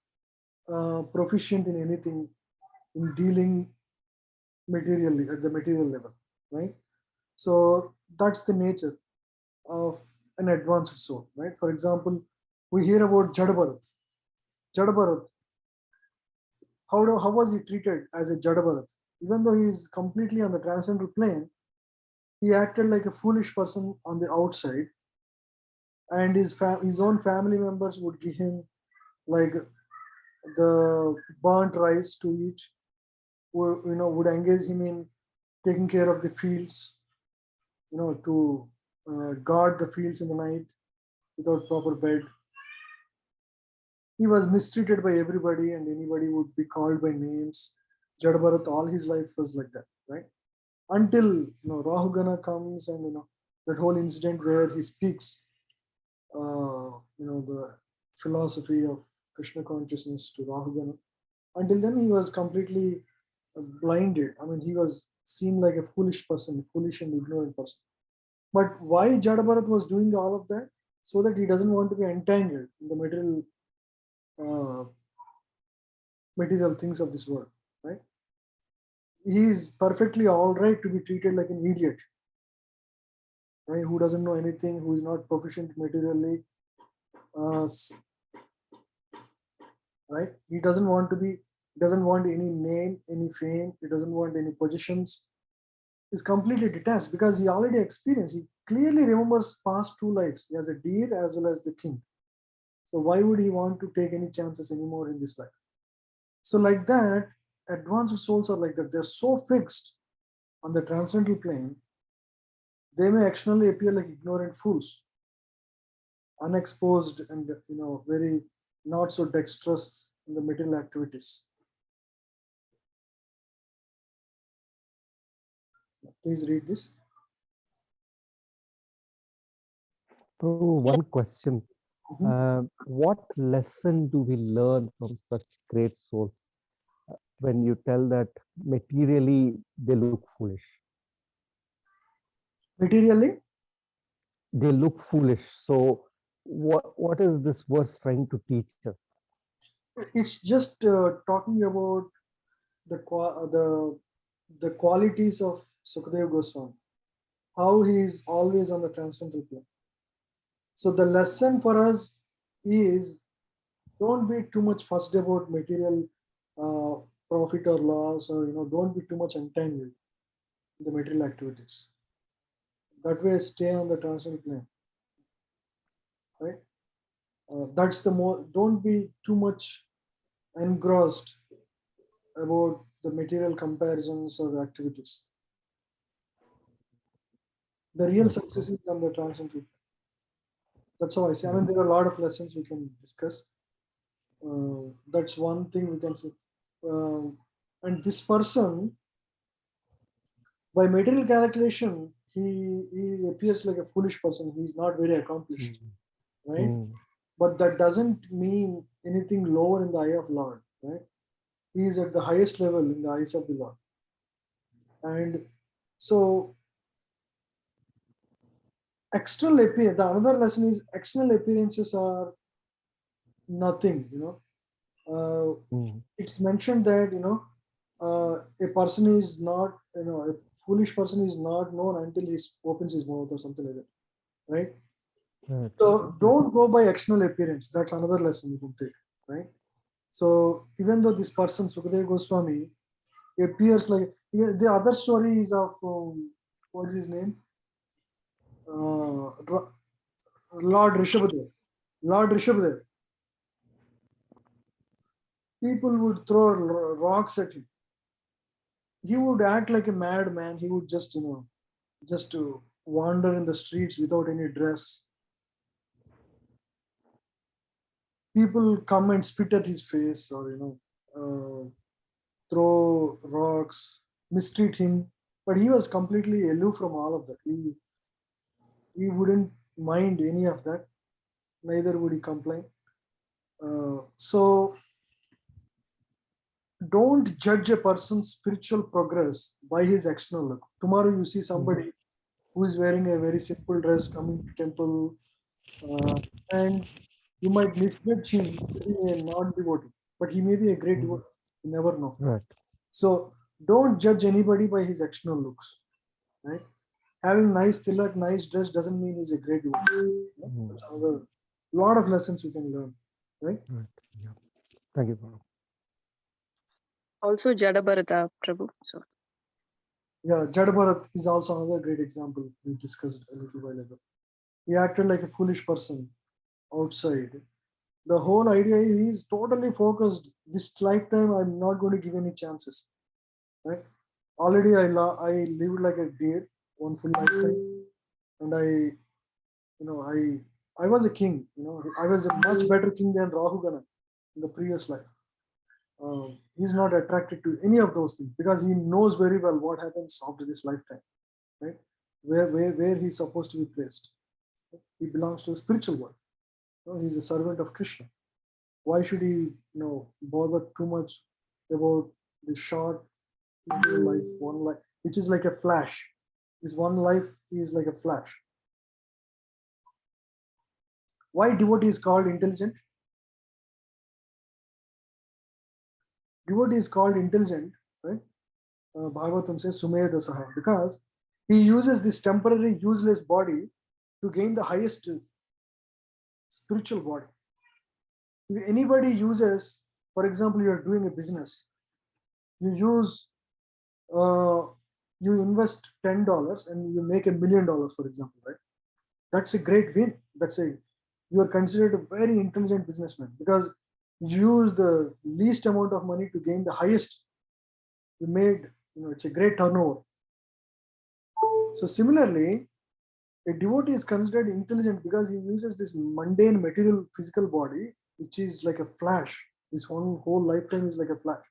proficient in anything, in dealing materially at the material level, right? So that's the nature of an advanced soul, right? For example, we hear about Jadabharat. Jadabharat, how was he treated as a Jadabharat? Even though he is completely on the transcendental plane, he acted like a foolish person on the outside, and his own family members would give him like the burnt rice to eat, would engage him in taking care of the fields, to guard the fields in the night without proper bed. He was mistreated by everybody, and anybody would be called by names. Jadabharat, all his life was like that, right? Until Rahugana comes, and that whole incident where he speaks, the philosophy of Krishna consciousness to Rahugana. Until then, he was completely blinded. I mean, he was seen like a foolish person, foolish and ignorant person. But why Jadabharat was doing all of that? So that he doesn't want to be entangled in the material things of this world, right? He is perfectly all right to be treated like an idiot, right? Who doesn't know anything, who is not proficient materially, right? He doesn't want any name, any fame. He doesn't want any positions. He's completely detached because he already experienced. He clearly remembers past two lives. He has a deer as well as the king. So why would he want to take any chances anymore in this life? So like that, advanced souls are like that. They're so fixed on the transcendental plane, they may actually appear like ignorant fools. unexposed and very not so dexterous in the material activities. Please read this. So one question. What lesson do we learn from such great souls when you tell that materially they look foolish? Materially? They look foolish. So what is this verse trying to teach us? It's just talking about the qualities of Sukadeva Goswami, how he is always on the transcendental plane. So the lesson for us is, don't be too much fussed about material profit or loss, or don't be too much entangled in the material activities. That way, stay on the transcendental plane, right? That's the more. Don't be too much engrossed about the material comparisons or activities. The real success is on the transcendental plane. That's how I say. I mean, there are a lot of lessons we can discuss. That's one thing we can say. And this person, by material calculation, he appears like a foolish person. He's not very accomplished, right? But that doesn't mean anything lower in the eye of Lord, right? He is at the highest level in the eyes of the Lord. And so external appearance, the another lesson is external appearances are nothing, It's mentioned that, a person is not, a foolish person is not known until he opens his mouth or something like that, right? So don't go by external appearance. That's another lesson you can take, right? So even though this person, Sukadeva Goswami, appears like, the other story is of, what is his name? Lord Rishabhadev. Lord Rishabhadev. People would throw rocks at him. He would act like a madman. He would just, just wander in the streets without any dress. People come and spit at his face, or throw rocks, mistreat him, but he was completely aloof from all of that. He wouldn't mind any of that, neither would he complain. So don't judge a person's spiritual progress by his external look. Tomorrow you see somebody who is wearing a very simple dress coming to temple, and you might misjudge him to be a non-devotee, but he may be a great devotee. You never know. Right. So don't judge anybody by his external looks, right? Having nice tilak, nice dress doesn't mean he's a great devotee. Another lot of lessons we can learn, right? Yeah. Thank you, Prabhu. Also Jadabharata, Prabhu. So yeah, Jadabharat is also another great example we discussed a little while ago. He acted like a foolish person outside. The whole idea is he's totally focused. This lifetime, I'm not going to give any chances, right? Already I lived like a deer one full lifetime, and I was a king. I was a much better king than Rahugana in the previous life. He's not attracted to any of those things because he knows very well what happens after this lifetime, right? Where he's supposed to be placed. He belongs to the spiritual world. He's a servant of Krishna. Why should he, bother too much about the short life, one life, which is like a flash. This one life is like a flash. Why devotee is called intelligent? Devotee is called intelligent, right? Bhagavatam says Sumedha, because he uses this temporary useless body to gain the highest spiritual body. If anybody uses, for example, you are doing a business, you invest $10 and you make $1 million, for example, right? That's a great win. You are considered a very intelligent businessman because you use the least amount of money to gain the highest. You made, it's a great turnover. So similarly, A devotee is considered intelligent because he uses this mundane material physical body, which is like a flash. This one whole lifetime is like a flash,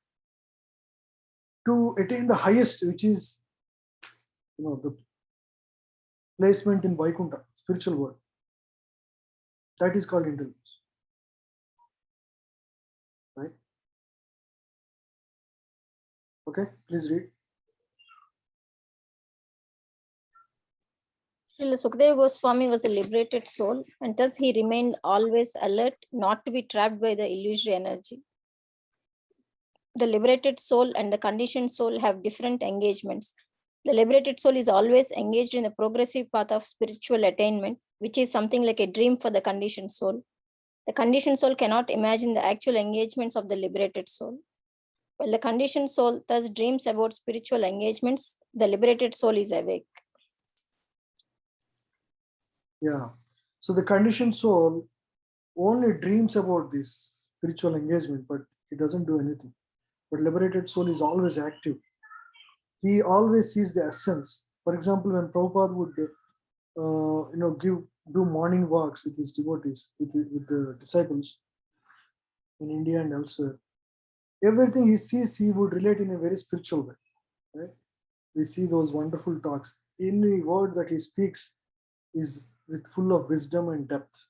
to attain the highest, which is, the placement in Vaikuntha, spiritual world. That is called intelligence. Right? Okay, please read. Srila Sukadeva Goswami was a liberated soul, and thus he remained always alert, not to be trapped by the illusory energy. The liberated soul and the conditioned soul have different engagements. The liberated soul is always engaged in the progressive path of spiritual attainment, which is something like a dream for the conditioned soul. The conditioned soul cannot imagine the actual engagements of the liberated soul. While the conditioned soul thus dreams about spiritual engagements, the liberated soul is awake. Yeah. So the conditioned soul only dreams about this spiritual engagement, but he doesn't do anything. But liberated soul is always active. He always sees the essence. For example, when Prabhupada would, do morning walks with his devotees, with the disciples in India and elsewhere, everything he sees, he would relate in a very spiritual way. Right? We see those wonderful talks. Any word that he speaks is with full of wisdom and depth.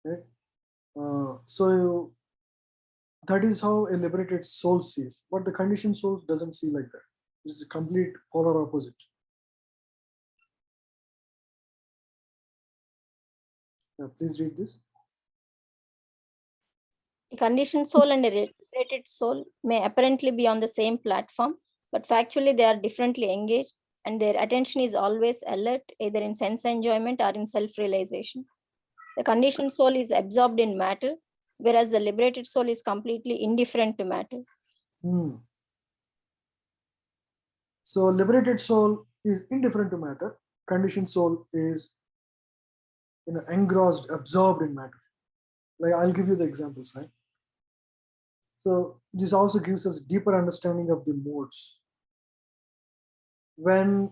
Right? So that is how a liberated soul sees. But the conditioned soul doesn't see like that. It's a complete polar opposite. Please read this. A conditioned soul and a liberated soul may apparently be on the same platform, but factually they are differently engaged, and their attention is always alert, either in sense enjoyment or in self-realization. The conditioned soul is absorbed in matter, whereas the liberated soul is completely indifferent to matter. So liberated soul is indifferent to matter. Conditioned soul is engrossed, absorbed in matter. Like, I'll give you the examples, right? So this also gives us deeper understanding of the modes. When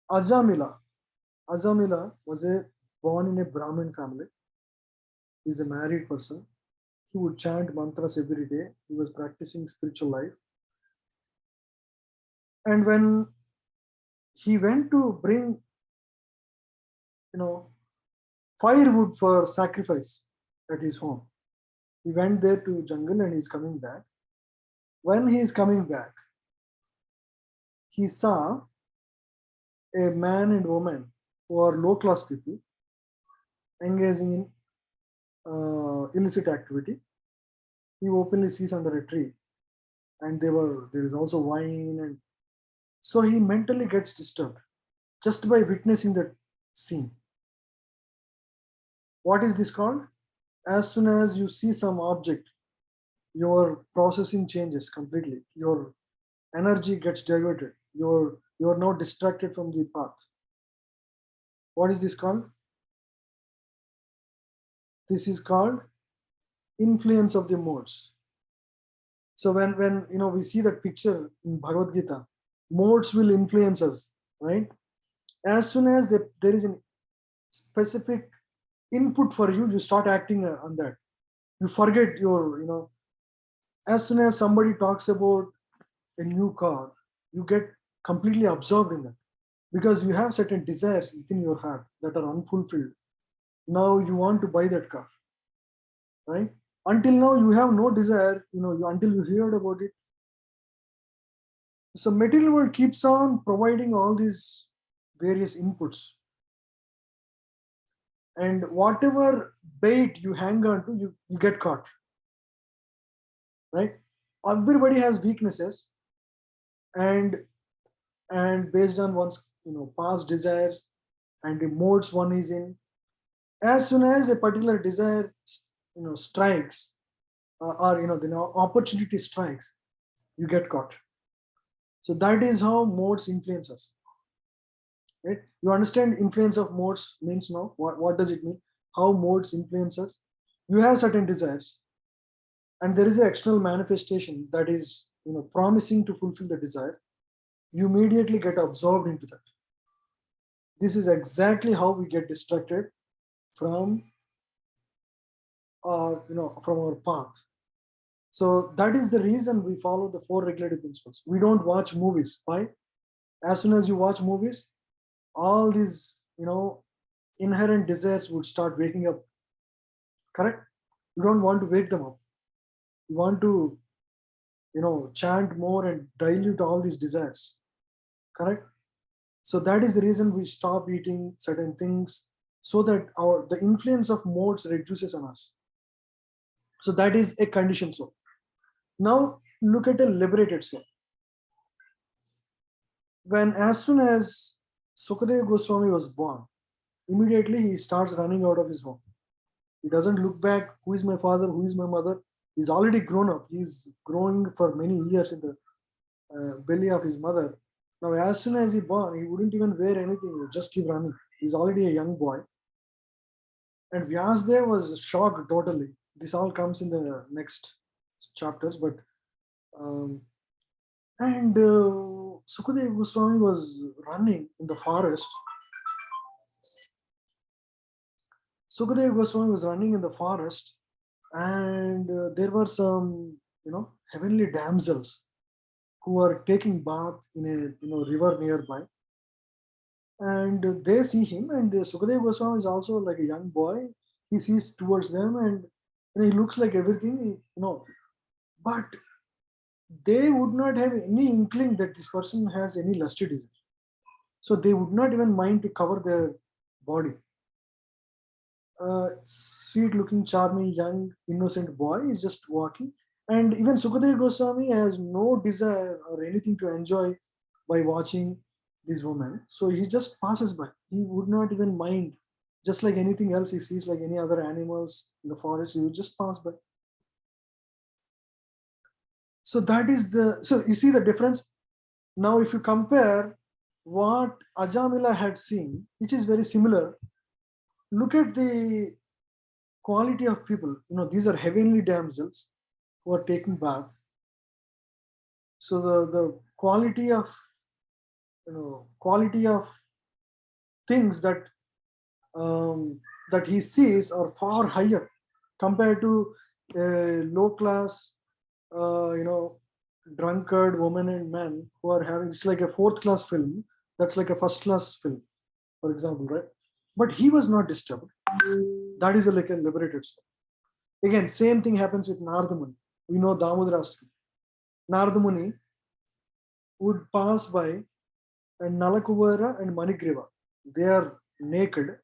Ajamila was born in a Brahmin family. He's a married person. He would chant mantras every day. He was practicing spiritual life. And when he went to bring, firewood for sacrifice at his home, he went there to jungle and he's coming back. When he is coming back, he saw a man and woman who are low-class people engaging in illicit activity. He openly sees under a tree, and there is also wine, and so he mentally gets disturbed just by witnessing that scene. What is this called? As soon as you see some object, your processing changes completely. Your energy gets diverted. You are now distracted from the path. What is this called? This is called influence of the modes. So when we see that picture in Bhagavad Gita, modes will influence us, right? As soon as there is a specific input for you, you start acting on that. You forget your, as soon as somebody talks about a new car, you get completely absorbed in that because you have certain desires within your heart that are unfulfilled. Now you want to buy that car, right? Until now you have no desire, until you heard about it. So material world keeps on providing all these various inputs, and whatever bait you hang on to, you get caught, right? Everybody has weaknesses, and based on one's past desires and the modes one is in, as soon as a particular desire strikes, or the opportunity strikes, you get caught. So that is how modes influence us, right? You understand influence of modes means now? What does it mean? How modes influence us? You have certain desires, and there is an external manifestation that is promising to fulfill the desire. You immediately get absorbed into that. This is exactly how we get distracted from our, from our path. So that is the reason we follow the 4 regulative principles. We don't watch movies. Why? As soon as you watch movies, all these, inherent desires would start waking up. Correct? You don't want to wake them up. You want to, chant more and dilute all these desires. Correct? So that is the reason we stop eating certain things, so that the influence of modes reduces on us. So that is a conditioned soul. Now look at a liberated soul. As soon as Sukadeva Goswami was born, immediately he starts running out of his home. He doesn't look back, who is my father, who is my mother. He's already grown up. He's growing for many years in the belly of his mother. Now, as soon as he born, he wouldn't even wear anything. He would just keep running. He's already a young boy. And Vyasadeva was shocked totally. This all comes in the next chapters. But Sukadeva Goswami was running in the forest. Sukadeva Goswami was running in the forest, and there were some, heavenly damsels who were taking bath in a river nearby. And they see him, and Sukadeva Goswami is also like a young boy. He sees towards them, and he looks like everything, but they would not have any inkling that this person has any lusty desire. So they would not even mind to cover their body. Sweet looking, charming, young, innocent boy is just walking. And even Sukadeva Goswami has no desire or anything to enjoy by watching this woman. So he just passes by. He would not even mind. Just like anything else he sees, like any other animals in the forest, he would just pass by. So that is so you see the difference. Now, if you compare what Ajamila had seen, which is very similar, look at the quality of people. These are heavenly damsels who are taking bath. So the quality of things that that he sees are far higher compared to a low class, drunkard women and men who are having, it's like a 4th class film. That's like a 1st class film, for example, right? But he was not disturbed. That is like a liberated soul. Again, same thing happens with Narada Muni. We know Damodarastami. Narada Muni would pass by, and Nalakuvara and Manigriva, they are naked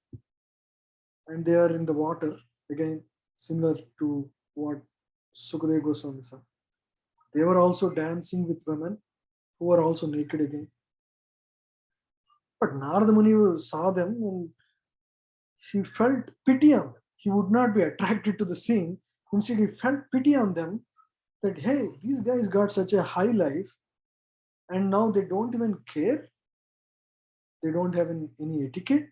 and they are in the water. Again, similar to what Sukadeva Goswami said. They were also dancing with women who were also naked again. But Narada Muni saw them and he felt pity on them. He would not be attracted to the scene. Instead, he felt pity on them that, hey, these guys got such a high life and now they don't even care. They don't have any etiquette.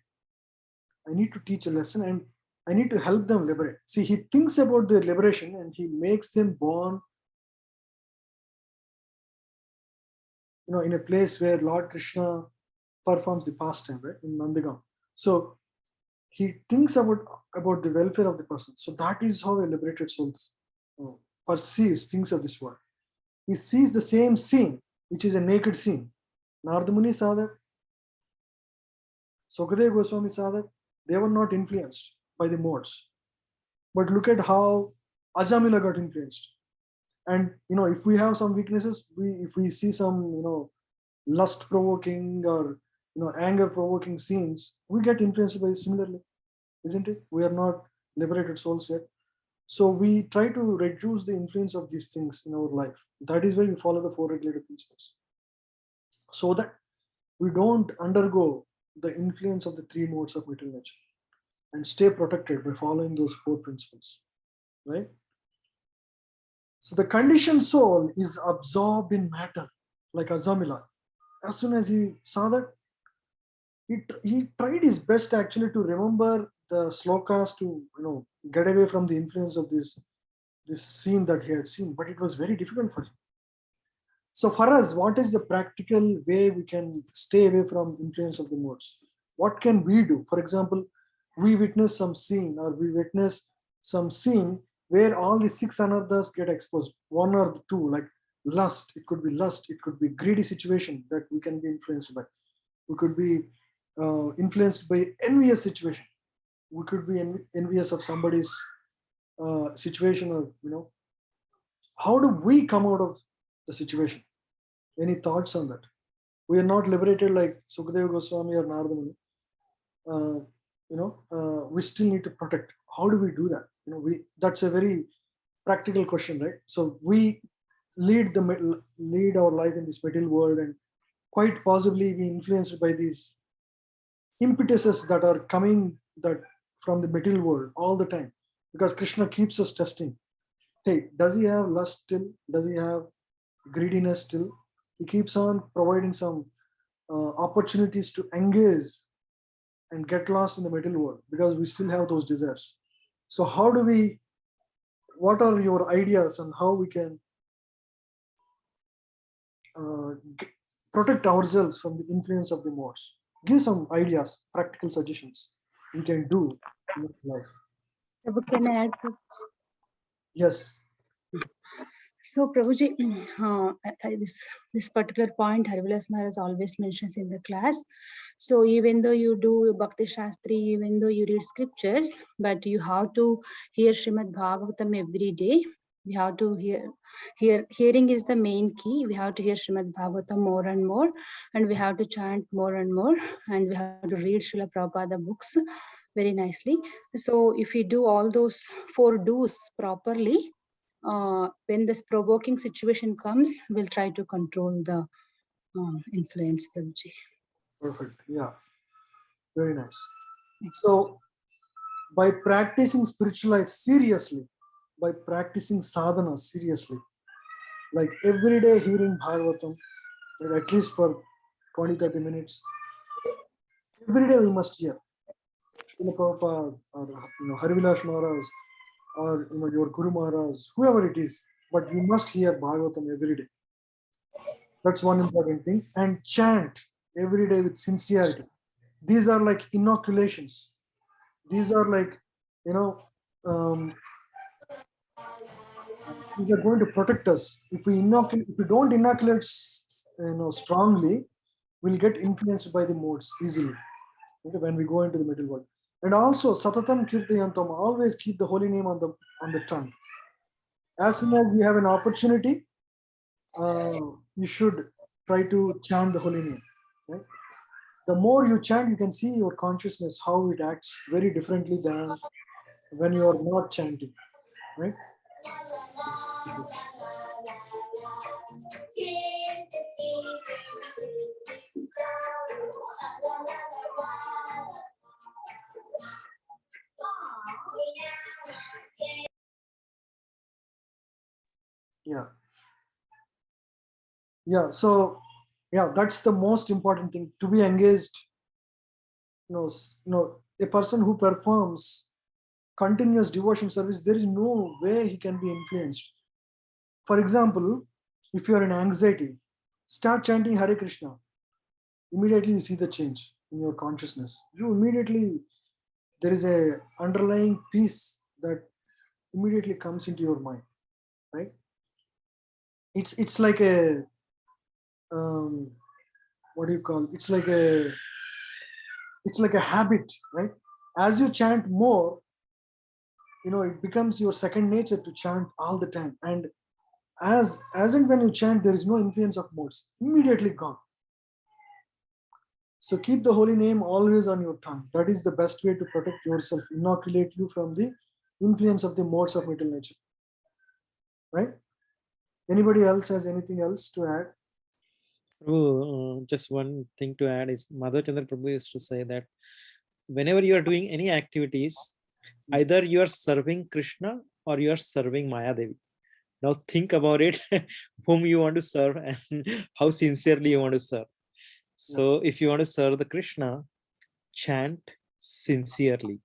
I need to teach a lesson and I need to help them liberate. See, he thinks about their liberation and he makes them born, in a place where Lord Krishna performs the pastime, right, in Nandagam. So he thinks about the welfare of the person. So that is how a liberated soul perceives things of this world. He sees the same scene, which is a naked scene. Narada Muni saw that. Sukadeva Goswami saw that. They were not influenced by the modes. But look at how Ajamila got influenced. And if we have some weaknesses, if we see some lust provoking or anger provoking scenes, we get influenced by it similarly, isn't it? We are not liberated souls yet. So we try to reduce the influence of these things in our life. That is why we follow the 4 regulative principles, so that we don't undergo the influence of the 3 modes of material nature and stay protected by following those 4 principles, right? So the conditioned soul is absorbed in matter, like Ajamila. As soon as he saw that, he tried his best actually to remember the slokas to get away from the influence of this scene that he had seen, but it was very difficult for him. So for us, what is the practical way we can stay away from influence of the modes? what can we do? For example, we witness some scene or we witness some scene where all the 6 anarthas get exposed, one or the two, like lust. It could be lust, it could be greedy situation that we can be influenced by. We could be influenced by envious situation. We could be envious of somebody's situation, or how do we come out of the situation? Any thoughts on that? We are not liberated like Sukadeva Goswami or Narada Muni. We still need to protect. How do we do that? That's a very practical question, right? So we lead our life in this material world, and quite possibly be influenced by these impetuses that are coming from the material world all the time, because Krishna keeps us testing. Hey, does he have lust still? Does he have greediness still? He keeps on providing some opportunities to engage and get lost in the material world, because we still have those desires. So what are your ideas on how we can protect ourselves from the influence of the modes? Give some ideas, practical suggestions we can do in life. Can I add? Yes. So, Prabhuji, this particular point, Harivilas Maharaj always mentions in the class. So, even though you do Bhakti Shastri, even though you read scriptures, but you have to hear Srimad Bhagavatam every day. We have to hearing is the main key. We have to hear Srimad Bhagavatam more and more, and we have to chant more and more, and we have to read Srila Prabhupada books very nicely. So, if we do all those 4 do's properly, when this provoking situation comes, we'll try to control the influence, Prabhuji. Perfect. Yeah. Very nice. So, by practicing spiritual life seriously, by practicing sadhana seriously, like every day hearing Bhagavatam, at least for 20-30 minutes, every day we must hear. Prabhupada, or Harivilas Maharaj, or your Guru Maharaj, whoever it is, but you must hear Bhagavatam every day. That's one important thing. And chant every day with sincerity. These are like inoculations. These are like, these are going to protect us. If we don't inoculate, strongly, we'll get influenced by the modes easily. Okay, when we go into the middle world. And also, Satatam Kirtayantam, always keep the holy name on the tongue. As soon as you have an opportunity, you should try to chant the holy name. Right? The more you chant, you can see your consciousness, how it acts very differently than when you are not chanting. Right? Yeah. So, that's the most important thing, to be engaged. A person who performs continuous devotion service, there is no way he can be influenced. For example, if you are in anxiety, start chanting Hare Krishna. Immediately you see the change in your consciousness. There is a underlying peace that immediately comes into your mind, right? It's like a what do you call? It's like a habit, right? As you chant more, it becomes your second nature to chant all the time. And as and when you chant, there is no influence of modes, immediately gone. So keep the holy name always on your tongue. That is the best way to protect yourself, inoculate you from the influence of the modes of material nature. Right? Anybody else has anything else to add? Just one thing to add is Madhav Chandra Prabhu used to say that whenever you are doing any activities, either you are serving Krishna or you are serving Maya Devi. Now think about it, whom you want to serve and how sincerely you want to serve. So if you want to serve the Krishna, chant sincerely,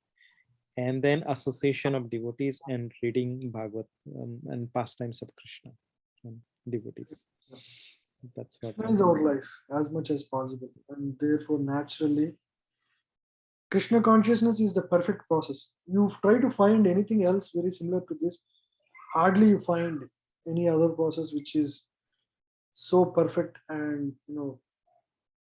and then association of devotees and reading Bhagavad and pastimes of Krishna and devotees. That's what is our life as much as possible, and therefore naturally Krishna consciousness is the perfect process. You try to find anything else very similar to this, hardly you find any other process which is so perfect. And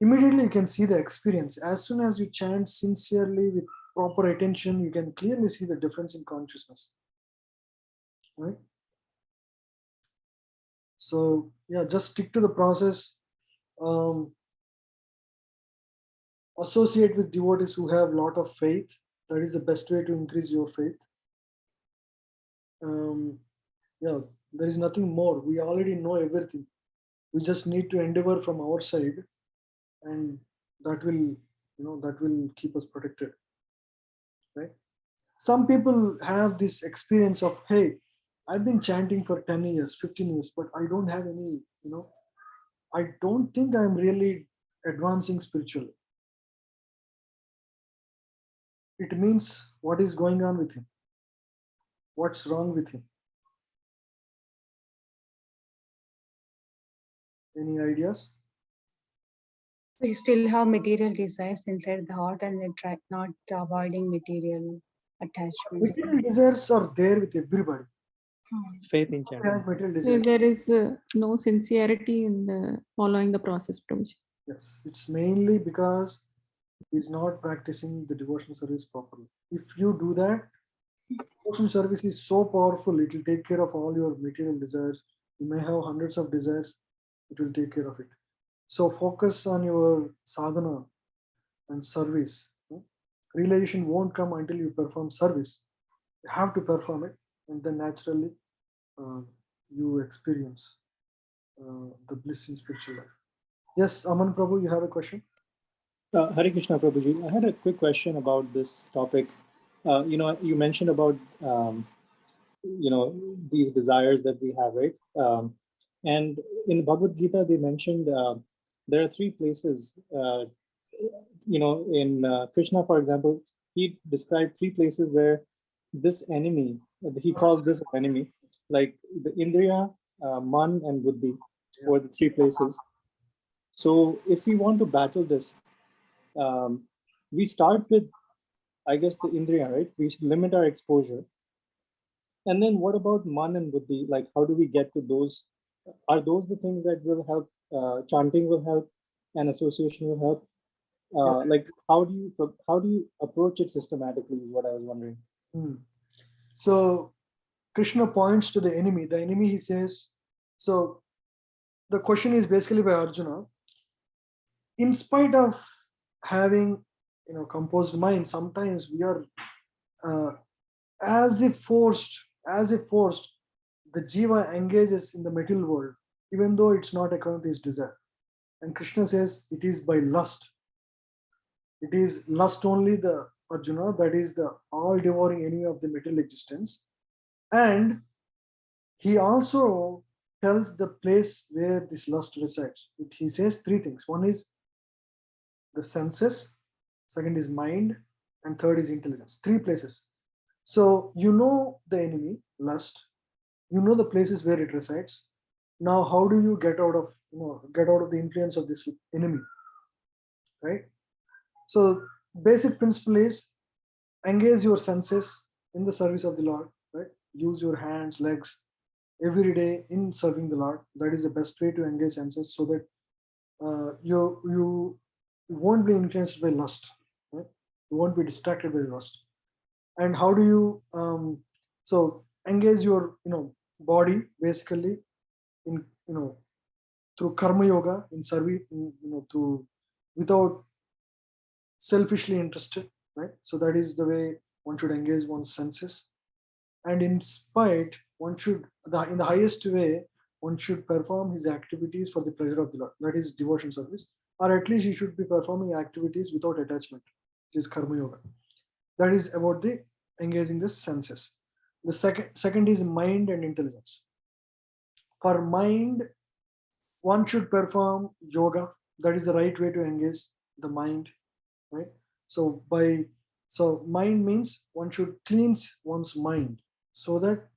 immediately you can see the experience. As soon as you chant sincerely with proper attention, you can clearly see the difference in consciousness, right? So yeah, just stick to the process. Associate with devotees who have a lot of faith. That is the best way to increase your faith. Yeah, there is nothing more. We already know everything. We just need to endeavor from our side, and that will keep us protected, right? Some people have this experience of, hey, I've been chanting for 10 years, 15 years, but I don't have any, I don't think I'm really advancing spiritually. It means what is going on with him? What's wrong with him? Any ideas? We still have material desires inside the heart and they try not avoiding material attachments. Material desires are there with everybody. Faith in Everybody chanting. has material So desires. there is no sincerity in the following the process, Prabhuji. Yes, it's mainly because he's not practicing the devotional service properly. If you do that, devotional service is so powerful, it will take care of all your material desires. You may have hundreds of desires, it will take care of it. So focus on your sadhana and service. Realization won't come until you perform service. You have to perform it, and then naturally you experience the bliss in spiritual life. Yes, Aman Prabhu, you have a question? Hare Krishna Prabhuji, I had a quick question about this topic. You mentioned about these desires that we have, right? And in Bhagavad Gita, they mentioned there are three places. In Krishna, for example, he described three places where this enemy, he calls this enemy, like the Indriya, Man, and Buddhi were the three places. So if we want to battle this, we start with, I guess, the Indriya, right? We should limit our exposure. And then what about Man and Buddhi? Like, how do we get to those? Are those the things that will help? Chanting will help, and association will help. Like, how do you approach it systematically? Is what I was wondering. So Krishna points to the enemy. The enemy, he says. So the question is basically by Arjuna. In spite of having composed mind, sometimes we are as if forced, the jiva engages in the material world, even though it's not according to his desire. And Krishna says it is by lust. It is lust only, the Arjuna, that is the all-devouring enemy of the material existence. And he also tells the place where this lust resides. He says three things. One is the senses, second is mind, and third is intelligence. Three places. So you know the enemy, lust, you know the places where it resides. Now how do you get out of the influence of this enemy, right? So basic principle is engage your senses in the service of the Lord, right? Use your hands, legs every day in serving the Lord. That is the best way to engage senses, so that you won't be influenced by lust, right? You won't be distracted by lust. And how do you so engage your body basically in through karma yoga, in serving, through without selfishly interested, right? So that is the way one should engage one's senses. And in spite, one should, in the highest way, one should perform his activities for the pleasure of the Lord. That is devotion service, or at least he should be performing activities without attachment, which is karma yoga. That is about the engaging the senses. The second is mind and intelligence. For mind, one should perform yoga. That is the right way to engage the mind, right? So mind means one should cleanse one's mind, so that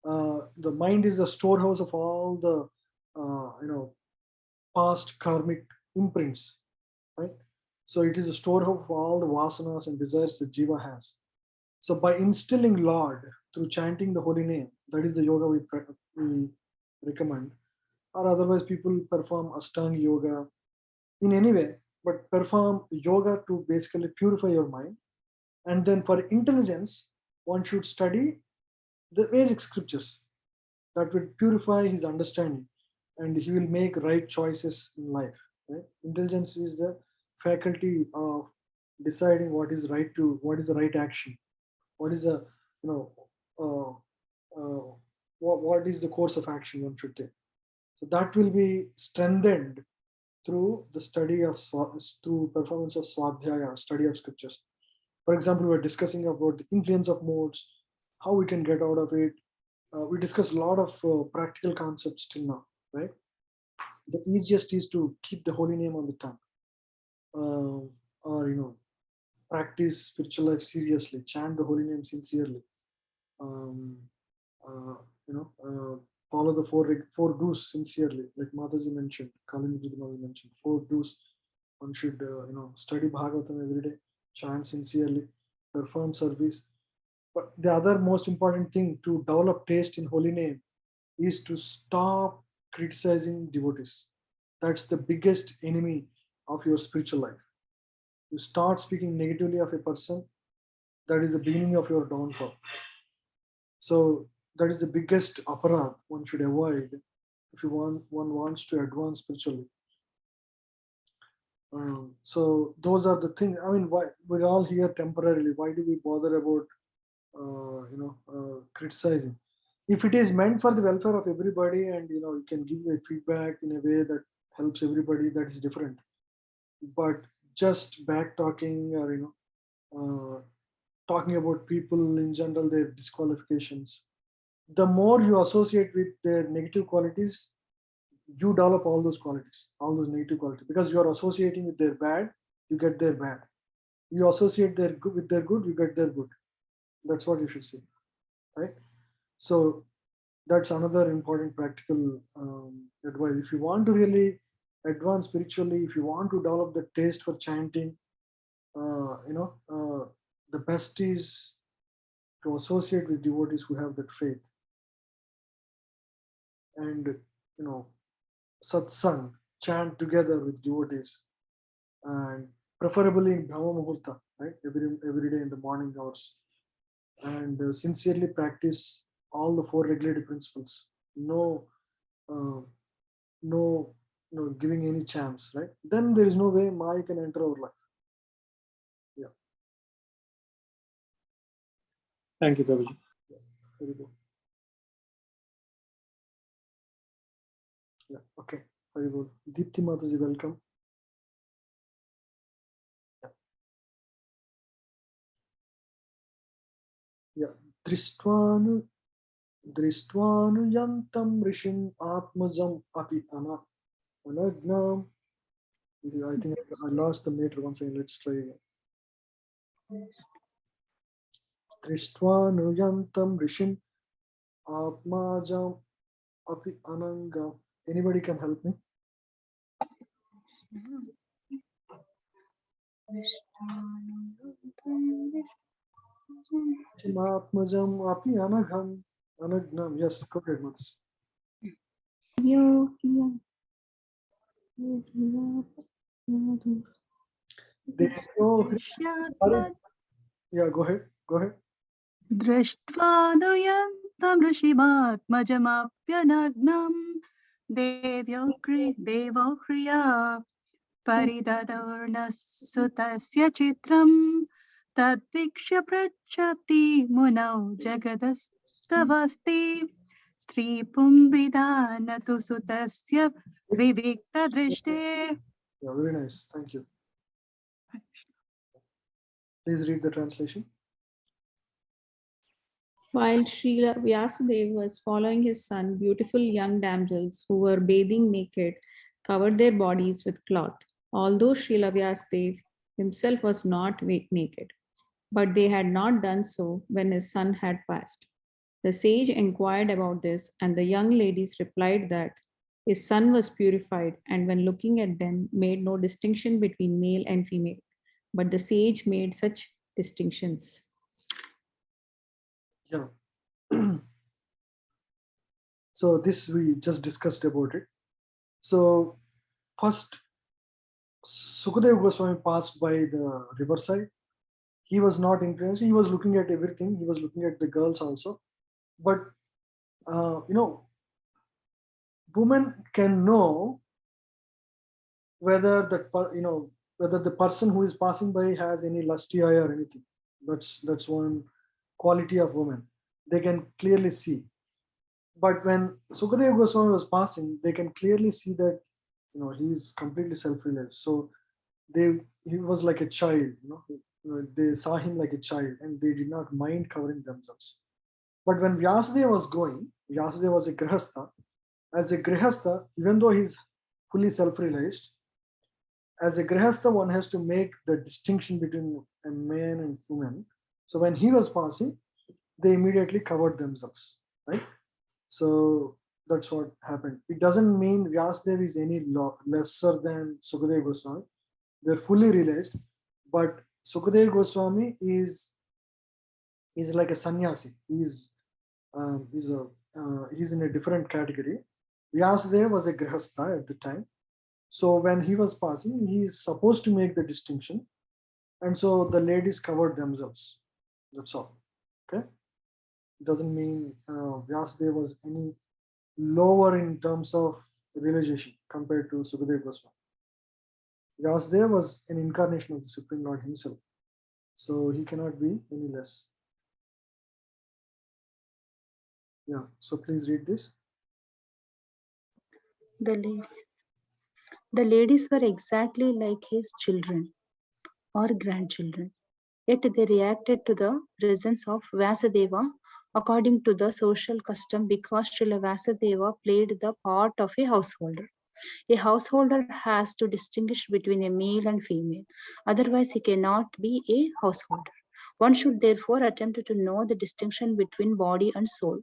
the mind is the storehouse of all the past karmic imprints, right? So it is a store of all the vasanas and desires that Jiva has. So by instilling Lord through chanting the holy name, that is the yoga we recommend, or otherwise people perform Ashtanga yoga in any way, but perform yoga to basically purify your mind. And then for intelligence, one should study the Vedic scriptures that will purify his understanding, and he will make right choices in life. Right? Intelligence is the faculty of deciding what is the right action, what is the what is the course of action one should take. So that will be strengthened through the study of through performance of Swadhyaya, study of scriptures. For example, we're discussing about the influence of modes, how we can get out of it. We discussed a lot of practical concepts till now, right? The easiest is to keep the holy name on the tongue, or practice spiritual life seriously, chant the holy name sincerely. Follow the four do's sincerely, like Mataji mentioned, Kalini Mataji mentioned, 4 do's. One should study Bhagavatam every day, chant sincerely, perform service. But the other most important thing to develop taste in holy name is to stop criticizing devotees. That's the biggest enemy of your spiritual life. You start speaking negatively of a person, that is the beginning of your downfall. So that is the biggest aparadh one should avoid if one wants to advance spiritually. So those are the things. I mean, why we're all here temporarily? Why do we bother about criticizing? If it is meant for the welfare of everybody, and you can give a feedback in a way that helps everybody, that is different. But just back talking, or talking about people in general, their disqualifications, the more you associate with their negative qualities, you develop all those qualities, all those negative qualities, because you are associating with their bad, you get their bad. You associate their good with their good, you get their good. That's what you should see, right? So that's another important practical advice. If you want to really advance spiritually, if you want to develop the taste for chanting, the best is to associate with devotees who have that faith. And satsang, chant together with devotees, and preferably in Brahma Muhurta, right? Every day in the morning hours, and sincerely practice all the 4 regulative principles. No giving any chance, right? Then there is no way Maya can enter our life. Yeah. Thank you, Prabhuji. Yeah, very good. Yeah, okay, very good. Deepti Mataji, welcome. Yeah. Dristvanu yantam rishim atmazam api anagnam. I think I lost the meter once again. Let's try again. Dristvanu yantam rishim atmazam api anangam. Anybody can help me? Atmazam api anagnam. Yes, go ahead, Matas. Yeah, go ahead. Go ahead. Drishtvānuyantam rishimatmajamapyanagnam devo kriya paridadurnasutasya chitram tadvikshya prachati munau jagadastavasti stripumvidanatu sutasya vivikta drishte. Yeah, very nice. Thank you. Please read the translation. While Srila Vyasadeva was following his son, beautiful young damsels who were bathing naked covered their bodies with cloth. Although Srila Vyasadeva himself was not naked, but they had not done so when his son had passed. The sage inquired about this, and the young ladies replied that His son was purified, and when looking at them, made no distinction between male and female. But the sage made such distinctions. Yeah. So this we just discussed about it. So first, Sukadeva Goswami passed by the riverside. He was not influenced. He was looking at everything. He was looking at the girls also. But women can know whether whether the person who is passing by has any lusty eye or anything. That's one quality of women. They can clearly see. But when Sukadeva Goswami was passing, they can clearly see that he is completely self-realized. So he was like a child. They saw him like a child, and they did not mind covering themselves. But when Vyasadeva was going, Vyasadeva was a grihastha. As a grihastha, even though he's fully self-realized, as a grihastha, one has to make the distinction between a man and woman. So when he was passing, they immediately covered themselves, right? So that's what happened. It doesn't mean Vyasadeva is any lesser than Sukadeva Goswami. They're fully realized, but Sukadeva Goswami is like a sannyasi. He's in a different category. Vyasadeva was a grihastha at the time. So when he was passing, he is supposed to make the distinction. And so the ladies covered themselves. That's all. Okay. It doesn't mean Vyasadeva was any lower in terms of realization compared to Sukadeva Goswami. Vyasadeva was an incarnation of the Supreme Lord himself. So he cannot be any less. Yeah, so please read this. The ladies were exactly like his children or grandchildren, yet they reacted to the presence of Vyasadeva according to the social custom because Srila Vyasadeva played the part of a householder. A householder has to distinguish between a male and female, otherwise he cannot be a householder. One should therefore attempt to know the distinction between body and soul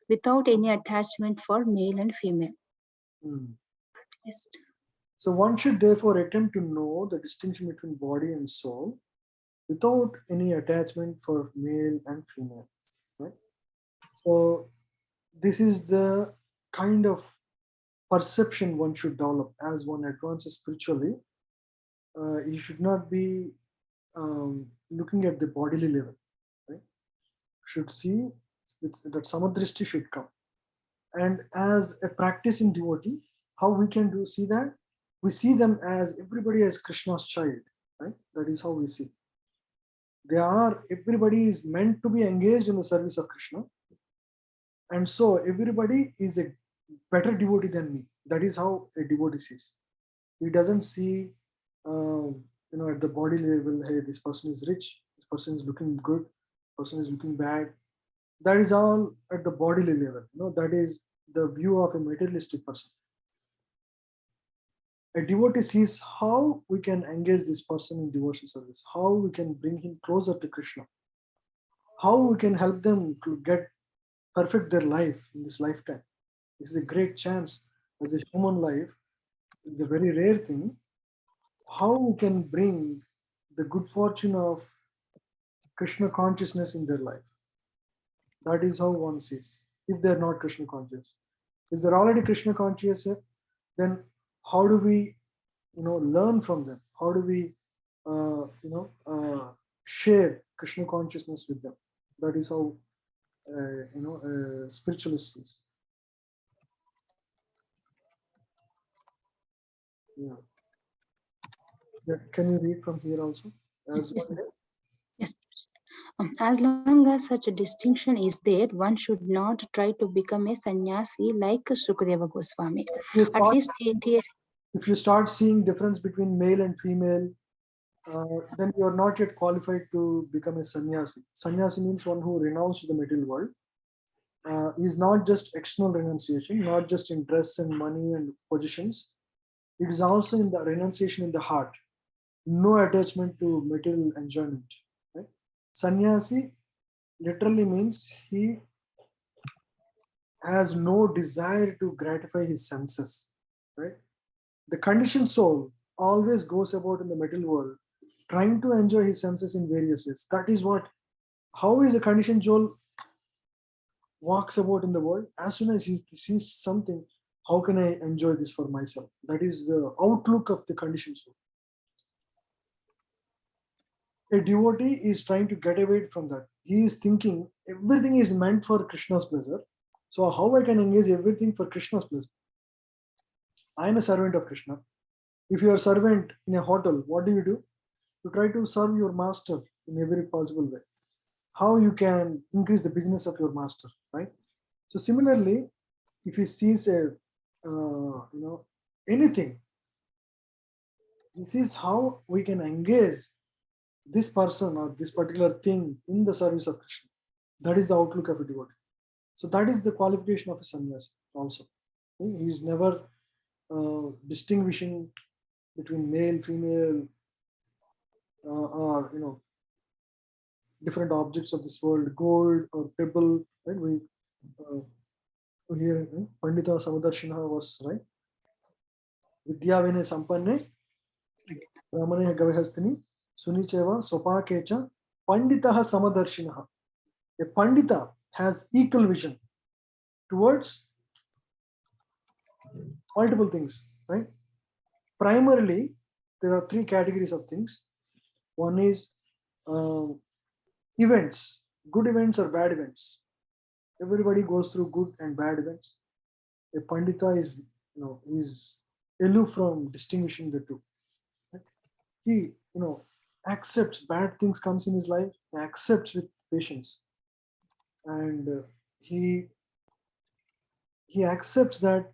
without any attachment for male and female. Yes. So one should therefore attempt to know the distinction between body and soul without any attachment for male and female, right? So this is the kind of perception one should develop as one advances spiritually. You should not be looking at the bodily level, right? Should see that samadrishti should come. And as a practicing devotee, how we can see that? We see them as everybody as Krishna's child, right? That is how we see. Everybody is meant to be engaged in the service of Krishna. And so everybody is a better devotee than me. That is how a devotee sees. He doesn't see, at the body level, hey, this person is rich, this person is looking good, this person is looking bad. That is all at the bodily level. That is the view of a materialistic person. A devotee sees how we can engage this person in devotion service, how we can bring him closer to Krishna, how we can help them to perfect their life in this lifetime. This is a great chance as a human life. It's a very rare thing. How we can bring the good fortune of Krishna consciousness in their life. That is how one sees, if they're not Krishna conscious. If they're already Krishna conscious, then how do we, learn from them? How do we, share Krishna consciousness with them? That is how, spiritualist is. Yeah. Can you read from here also? Yes. As long as such a distinction is there, one should not try to become a sannyasi like Sukadeva Goswami. At least if you start seeing difference between male and female, then you are not yet qualified to become a sannyasi. Sannyasi means one who renounced the material world. Is not just external renunciation, not just in dress and money and positions. It is also in the renunciation in the heart. No attachment to material enjoyment. Right? Sannyasi literally means he has no desire to gratify his senses, right? The conditioned soul always goes about in the material world, trying to enjoy his senses in various ways. That is what, how is a conditioned soul walks about in the world? As soon as he sees something, how can I enjoy this for myself? That is the outlook of the conditioned soul. A devotee is trying to get away from that. He is thinking everything is meant for Krishna's pleasure. So how I can engage everything for Krishna's pleasure? I am a servant of Krishna. If you are a servant in a hotel, what do? You try to serve your master in every possible way. How you can increase the business of your master, right? So similarly, if he sees a anything, this is how we can engage this person or this particular thing in the service of Krishna. That is the outlook of a devotee. So that is the qualification of a sannyasi also. He is never distinguishing between male, female, or different objects of this world, gold or pebble. Right? We here Pandita Samadarshina was right. Vidya Vinay Sampanne Ramane Gavihastini Sunicheva Swapakecha Panditaha Samadarshinaha. A Pandita has equal vision towards multiple things, right? Primarily, there are three categories of things. One is events, good events or bad events. Everybody goes through good and bad events. A Pandita is, is aloof from distinguishing the two. Right? He, accepts bad things comes in his life, accepts with patience, and he accepts that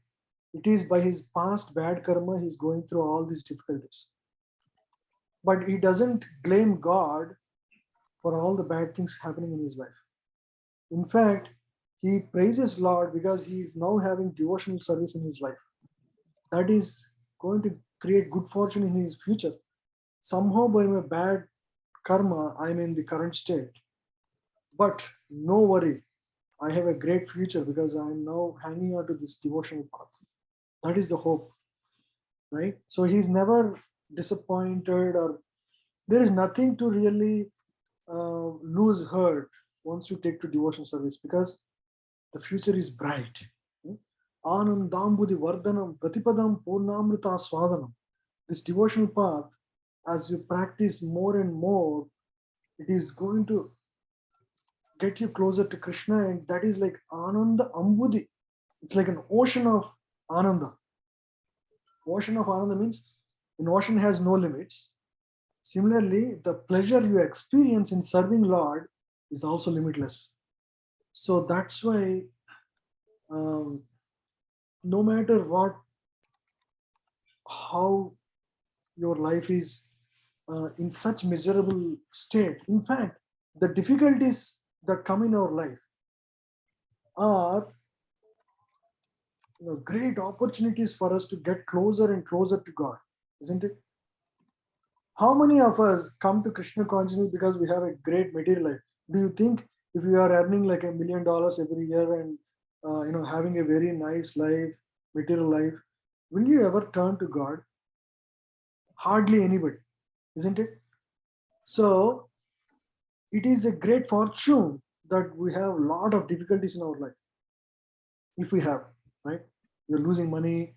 it is by his past bad karma he's going through all these difficulties. But he doesn't blame God for all the bad things happening in his life. In fact, he praises Lord because he is now having devotional service in his life. That is going to create good fortune in his future. Somehow by my bad karma, I'm in the current state. But no worry, I have a great future because I'm now hanging on to this devotional path. That is the hope, right? So he's never disappointed, or there is nothing to really lose heart once you take to devotional service, because the future is bright. Anandambudhi vardhanam pratipadam purnamrita swadanam. This devotional path, as you practice more and more, it is going to get you closer to Krishna, and that is like Ananda Ambudhi. It's like an ocean of Ananda. Ocean of Ananda means an ocean has no limits. Similarly, the pleasure you experience in serving Lord is also limitless. So that's why no matter what, how your life is in such miserable state, in fact, the difficulties that come in our life are great opportunities for us to get closer and closer to God, isn't it? How many of us come to Krishna consciousness because we have a great material life? Do you think if you are earning like $1 million every year and having a very nice life, material life, will you ever turn to God? Hardly anybody, isn't it? So it is a great fortune that we have a lot of difficulties in our life. If we have, right? You're losing money.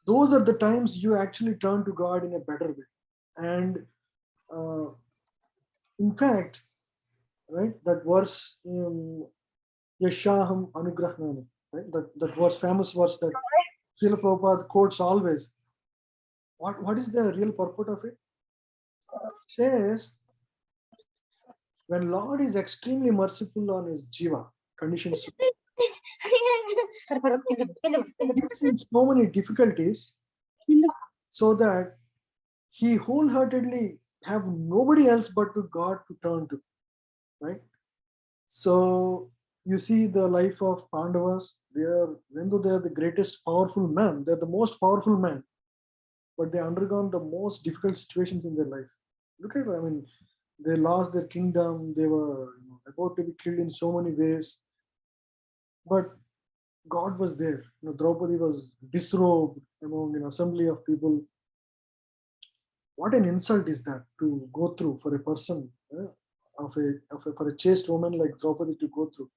Those are the times you actually turn to God in a better way. And in fact, right, that verse, Yashaham Anugrahnani, right? That verse, famous verse that Srila Prabhupada quotes always. What is the real purport of it? It says, when Lord is extremely merciful on his jiva, conditioned soul, gives him so many difficulties so that he wholeheartedly have nobody else but to God to turn to, right? So you see the life of Pandavas, even though they are the greatest powerful man, they're the most powerful man, but they undergone the most difficult situations in their life. Look at it, they lost their kingdom, they were about to be killed in so many ways. but God was there. Draupadi was disrobed among an assembly of people. What an insult is that to go through for a person, for a chaste woman like Draupadi to go through.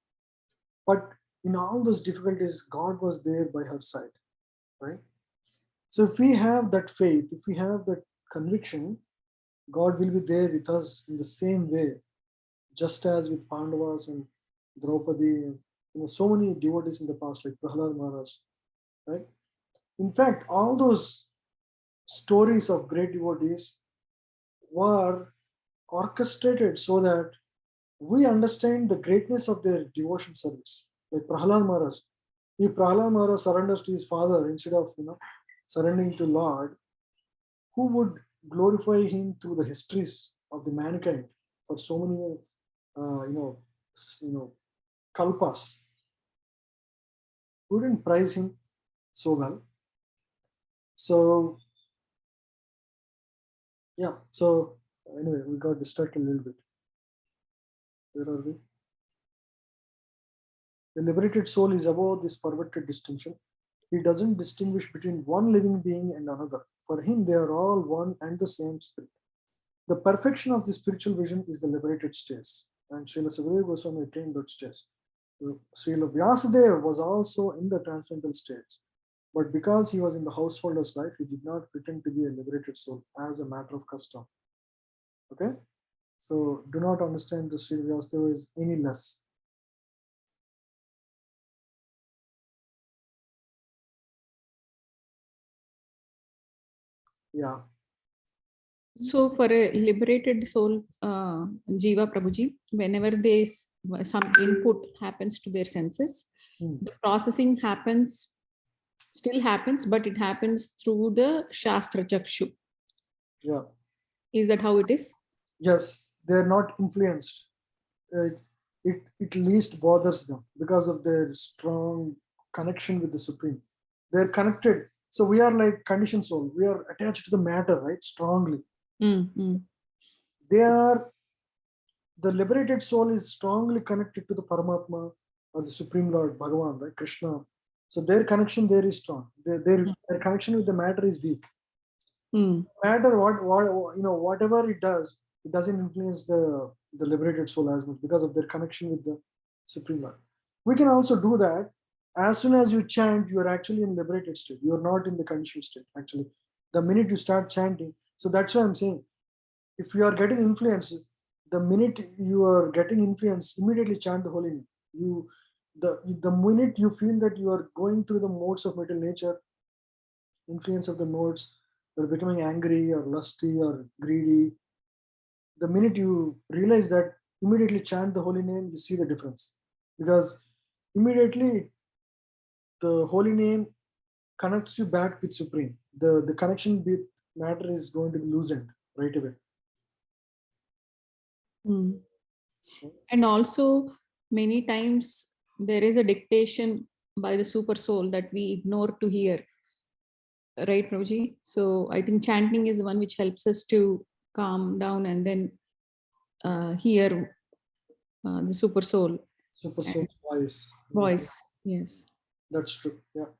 But in all those difficulties, God was there by her side, right? So if we have that faith, if we have that conviction, God will be there with us in the same way, just as with Pandavas and Draupadi, so many devotees in the past, like Prahlad Maharaj, right? In fact, all those stories of great devotees were orchestrated so that we understand the greatness of their devotion service. Like Prahlad Maharaj, if Prahlad Maharaj surrenders to his father instead of surrendering to Lord, who would glorify him through the histories of the mankind for so many kalpas? Wouldn't praise him so well. So yeah, so anyway, we got distracted a little bit. Where are we? The liberated soul is above this perverted distinction. He doesn't distinguish between one living being and another. For him, they are all one and the same spirit. The perfection of the spiritual vision is the liberated state. And Srila Sukadeva Goswami attained that state. Srila Vyasadeva was also in the transcendental state. But because he was in the householder's life, he did not pretend to be a liberated soul as a matter of custom. Okay? So do not understand the Srila Vyasadeva is any less. Yeah. So for a liberated soul, Jiva Prabhuji, whenever some input happens to their senses, the processing still happens, but it happens through the Shastra Chakshu. Yeah. Is that how it is? Yes, they are not influenced. It least bothers them because of their strong connection with the Supreme. They're connected. So we are like conditioned soul. We are attached to the matter, right? Strongly. The liberated soul is strongly connected to the Paramatma or the Supreme Lord, Bhagavan, right? Krishna. So their connection there is strong. Their connection with the matter is weak. Matter whatever it does, it doesn't influence the liberated soul as much because of their connection with the Supreme Lord. We can also do that. As soon as you chant, you are actually in liberated state. You are not in the conditioned state, actually. The minute you start chanting, so that's why I'm saying, if you are getting influence, the minute you are getting influence, immediately chant the holy name. The minute you feel that you are going through the modes of material nature, influence of the modes, you're becoming angry or lusty or greedy, the minute you realize that, immediately chant the holy name, you see the difference. Because immediately the holy name connects you back with Supreme. The connection with matter is going to be loosened right away. And also many times there is a dictation by the super soul that we ignore to hear, right, Prabhuji? So I think chanting is the one which helps us to calm down and then hear the super soul. Super soul voice. Yes, that's true. Yeah,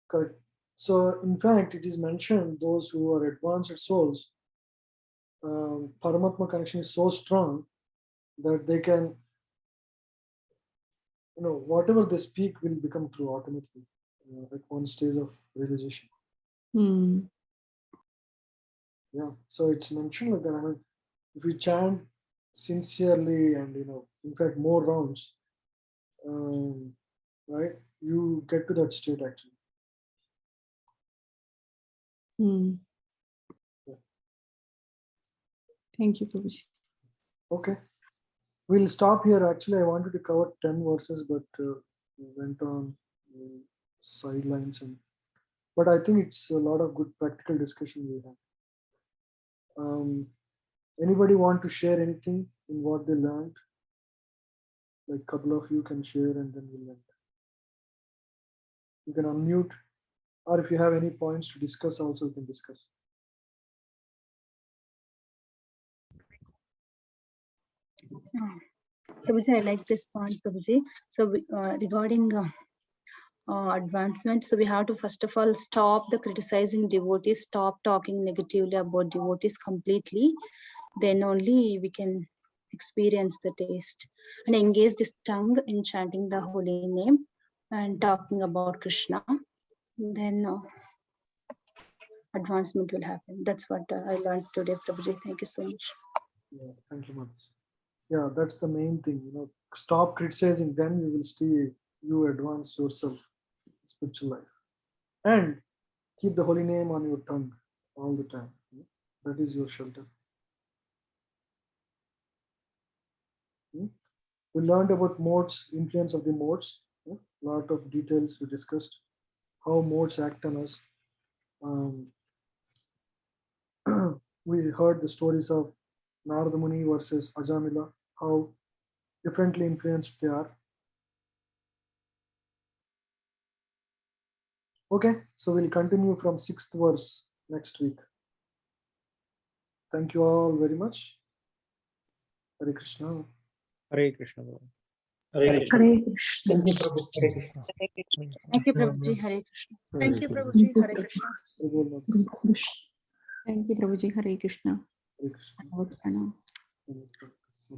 correct. So in fact, it is mentioned those who are advanced souls, Paramatma connection is so strong that they can, whatever they speak will become true automatically at one stage of realization. Yeah, so it's mentioned like that. I mean, if you chant sincerely and in fact more rounds, right, you get to that state actually. Yeah. Thank you, Prabhuji. Okay, we'll stop here. Actually, I wanted to cover 10 verses, but we went on sidelines, but I think it's a lot of good practical discussion we had. Anybody want to share anything in what they learned? Like a couple of you can share and then we'll end. You can unmute, or if you have any points to discuss also, you can discuss. Prabhuji, I like this point, Prabhuji. So regarding advancement, so we have to first of all stop the criticizing devotees, stop talking negatively about devotees completely. Then only we can experience the taste, and engage this tongue in chanting the holy name and talking about Krishna. Then advancement will happen. That's what I learned today, Prabhuji. Thank you so much. Yeah, thank you, Madhus. Yeah, that's the main thing. Stop criticizing, then you will see you advance yourself in spiritual life. And keep the holy name on your tongue all the time. That is your shelter. We learned about modes, influence of the modes. Lot of details we discussed. How modes act on us. We heard the stories of Narada Muni versus Ajamila, how differently influenced they are. Okay, so we'll continue from 6th verse next week. Thank you all very much. Hare Krishna. Hare Krishna. Hare Krishna. Thank you, Prabhu. Hare Krishna. Thank you, Prabhuji. Hare Krishna. Thank you, Prabhuji. Hare Krishna. Thank you, Prabhuji. Hare Krishna. Hare Krishna. Pranam. Hare Krishna.